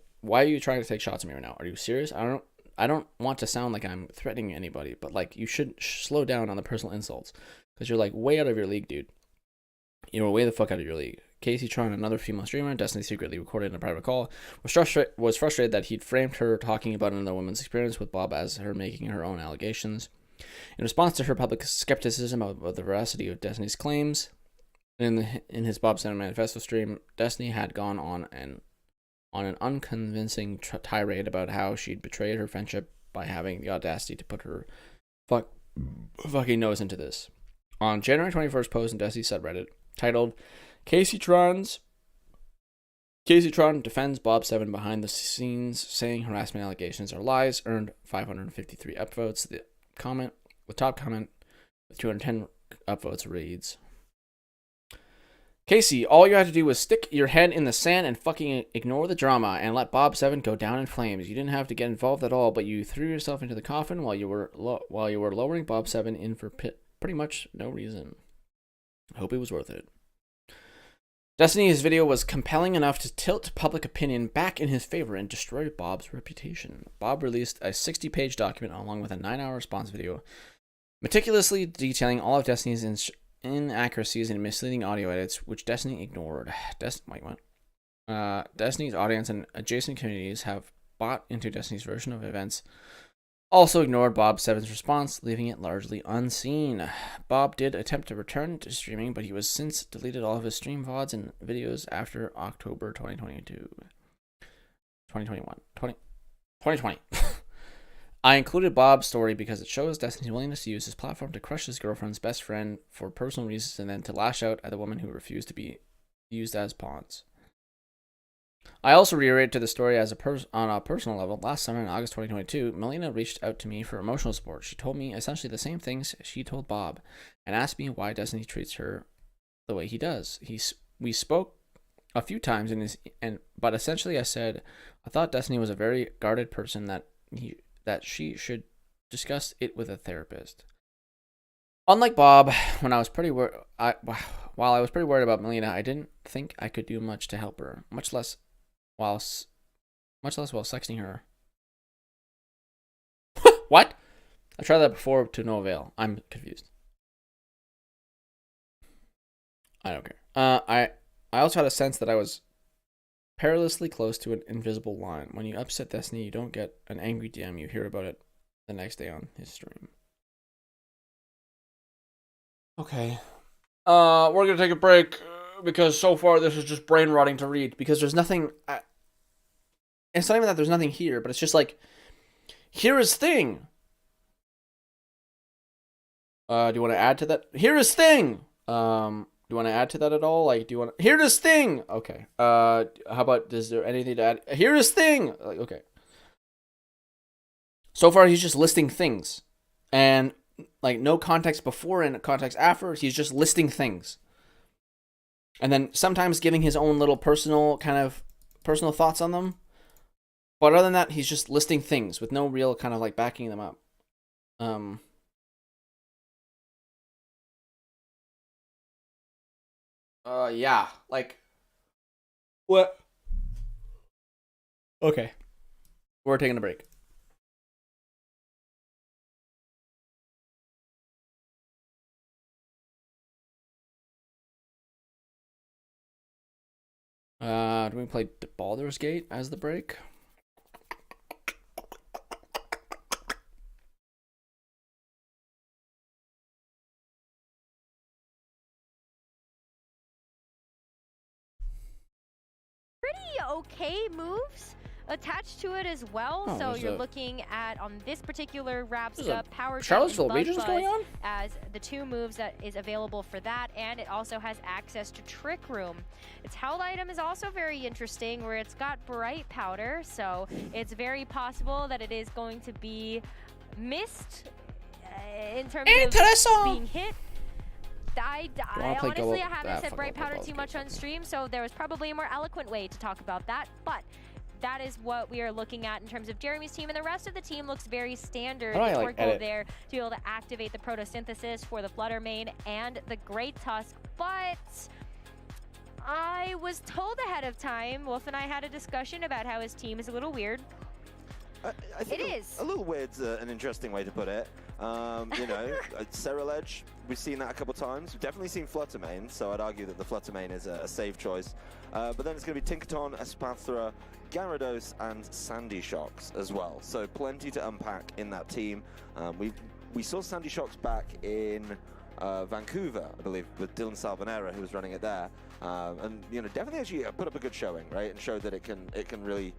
[SPEAKER 3] take shots at me right now? Are you serious? I don't want to sound like I'm threatening anybody, but like you should slow down on the personal insults because you're like way out of your league, dude. You're way the fuck out of your league. Casey Tron, another female streamer, Destiny secretly recorded in a private call, was frustrated that he'd framed her talking about another woman's experience with Bob as her making her own allegations. In response to her public skepticism about the veracity of Destiny's claims, in his Bob 7 manifesto stream, Destiny had gone on an unconvincing tirade about how she'd betrayed her friendship by having the audacity to put her fucking nose into this. On January 21st post in Destiny's subreddit, titled, Casey Tron defends Bob 7 behind the scenes, saying harassment allegations are lies, earned 553 upvotes. The top comment with 210 upvotes reads, Casey, all you had to do was stick your head in the sand and fucking ignore the drama and let Bob 7 go down in flames. You didn't have to get involved at all, but you threw yourself into the coffin while you were lowering Bob 7 in for pretty much no reason. I hope it was worth it. Destiny's video was compelling enough to tilt public opinion back in his favor and destroy Bob's reputation. Bob released a 60-page document along with a 9-hour response video, meticulously detailing all of Destiny's inaccuracies and misleading audio edits, which Destiny ignored. Destiny's audience and adjacent communities have bought into Destiny's version of events, also ignored Bob 7's response, leaving it largely unseen. Bob did attempt to return to streaming, but he was since deleted all of his stream VODs and videos after October 2020. I included Bob's story because it shows Destiny's willingness to use his platform to crush his girlfriend's best friend for personal reasons and then to lash out at the woman who refused to be used as pawns. I also reiterated the story on a personal level. Last summer in August 2022, Melina reached out to me for emotional support. She told me essentially the same things she told Bob and asked me why Destiny treats her the way he does. We spoke a few times but essentially I said I thought Destiny was a very guarded person that she should discuss it with a therapist. Unlike Bob, while I was pretty worried about Melina, I didn't think I could do much to help her, much less while sexting her. What? I tried that before to no avail. I'm confused. I don't care. I also had a sense that I was perilously close to an invisible line. When you upset Destiny, you don't get an angry DM. You hear about it the next day on his stream. Okay. We're going to take a break because so far this is just brain rotting to read because there's nothing... it's not even that there's nothing here, but it's just like, here is thing. Do you want to add to that? Here is thing. you want to add to that at all? Like, do you want to hear this thing? Okay. How about, is there anything to add? Hear this thing. Like, okay. So far, he's just listing things, and like no context before and context after. He's just listing things, and then sometimes giving his own little personal thoughts on them. But other than that, he's just listing things with no real kind of like backing them up. Yeah, like, what? Okay, we're taking a break. Do we play Baldur's Gate as the break?
[SPEAKER 8] Okay moves attached to it as well.
[SPEAKER 3] Oh,
[SPEAKER 8] so
[SPEAKER 3] there's
[SPEAKER 8] you're
[SPEAKER 3] a-
[SPEAKER 8] looking at, on this particular
[SPEAKER 3] There's a
[SPEAKER 8] Rapska, Power Jet and
[SPEAKER 3] Charlottesville
[SPEAKER 8] Bug
[SPEAKER 3] Regions
[SPEAKER 8] Buzz
[SPEAKER 3] going on?
[SPEAKER 8] as the two moves that is available for that, and it also has access to Trick Room. Its held item is also very interesting, where it's got Bright Powder, so it's very possible that it is going to be missed in terms of being hit. I honestly haven't said Bright Powder too much on stream, so there was probably a more eloquent way to talk about that, but that is what we are looking at in terms of Jeremy's team, and the rest of the team looks very standard.
[SPEAKER 3] How do I,
[SPEAKER 8] Torgo
[SPEAKER 3] edit?
[SPEAKER 8] there to be able to activate the photosynthesis for the Flutter Mane and the Great Tusk, but I was told ahead of time, Wolf and I had a discussion about how his team is a little weird.
[SPEAKER 9] I think
[SPEAKER 8] It is.
[SPEAKER 9] A little weird's an interesting way to put it. You know, Ceruledge, we've seen that a couple times. We've definitely seen Fluttermane, so I'd argue that the Fluttermane is a safe choice. But then it's going to be Tinkaton, Espathra, Gyarados, and Sandy Shocks as well. So plenty to unpack in that team. We saw Sandy Shocks back in Vancouver, I believe, with Dylan Salvanera, who was running it there. And, you know, definitely actually put up a good showing, right? And showed that it can really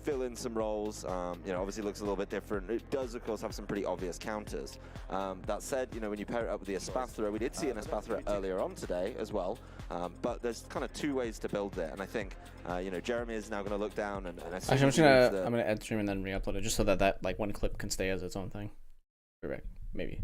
[SPEAKER 9] fill in some roles. You know, obviously looks a little bit different. It does, of course, have some pretty obvious counters. That said, you know, when you pair it up with the Espathra, we did see an Espathra earlier on today as well. But there's kind of two ways to build it, and I think, you know, Jeremy is now going to look down and
[SPEAKER 3] Actually, I'm gonna end stream and then re-upload it just so that like one clip can stay as its own thing. Correct. Maybe.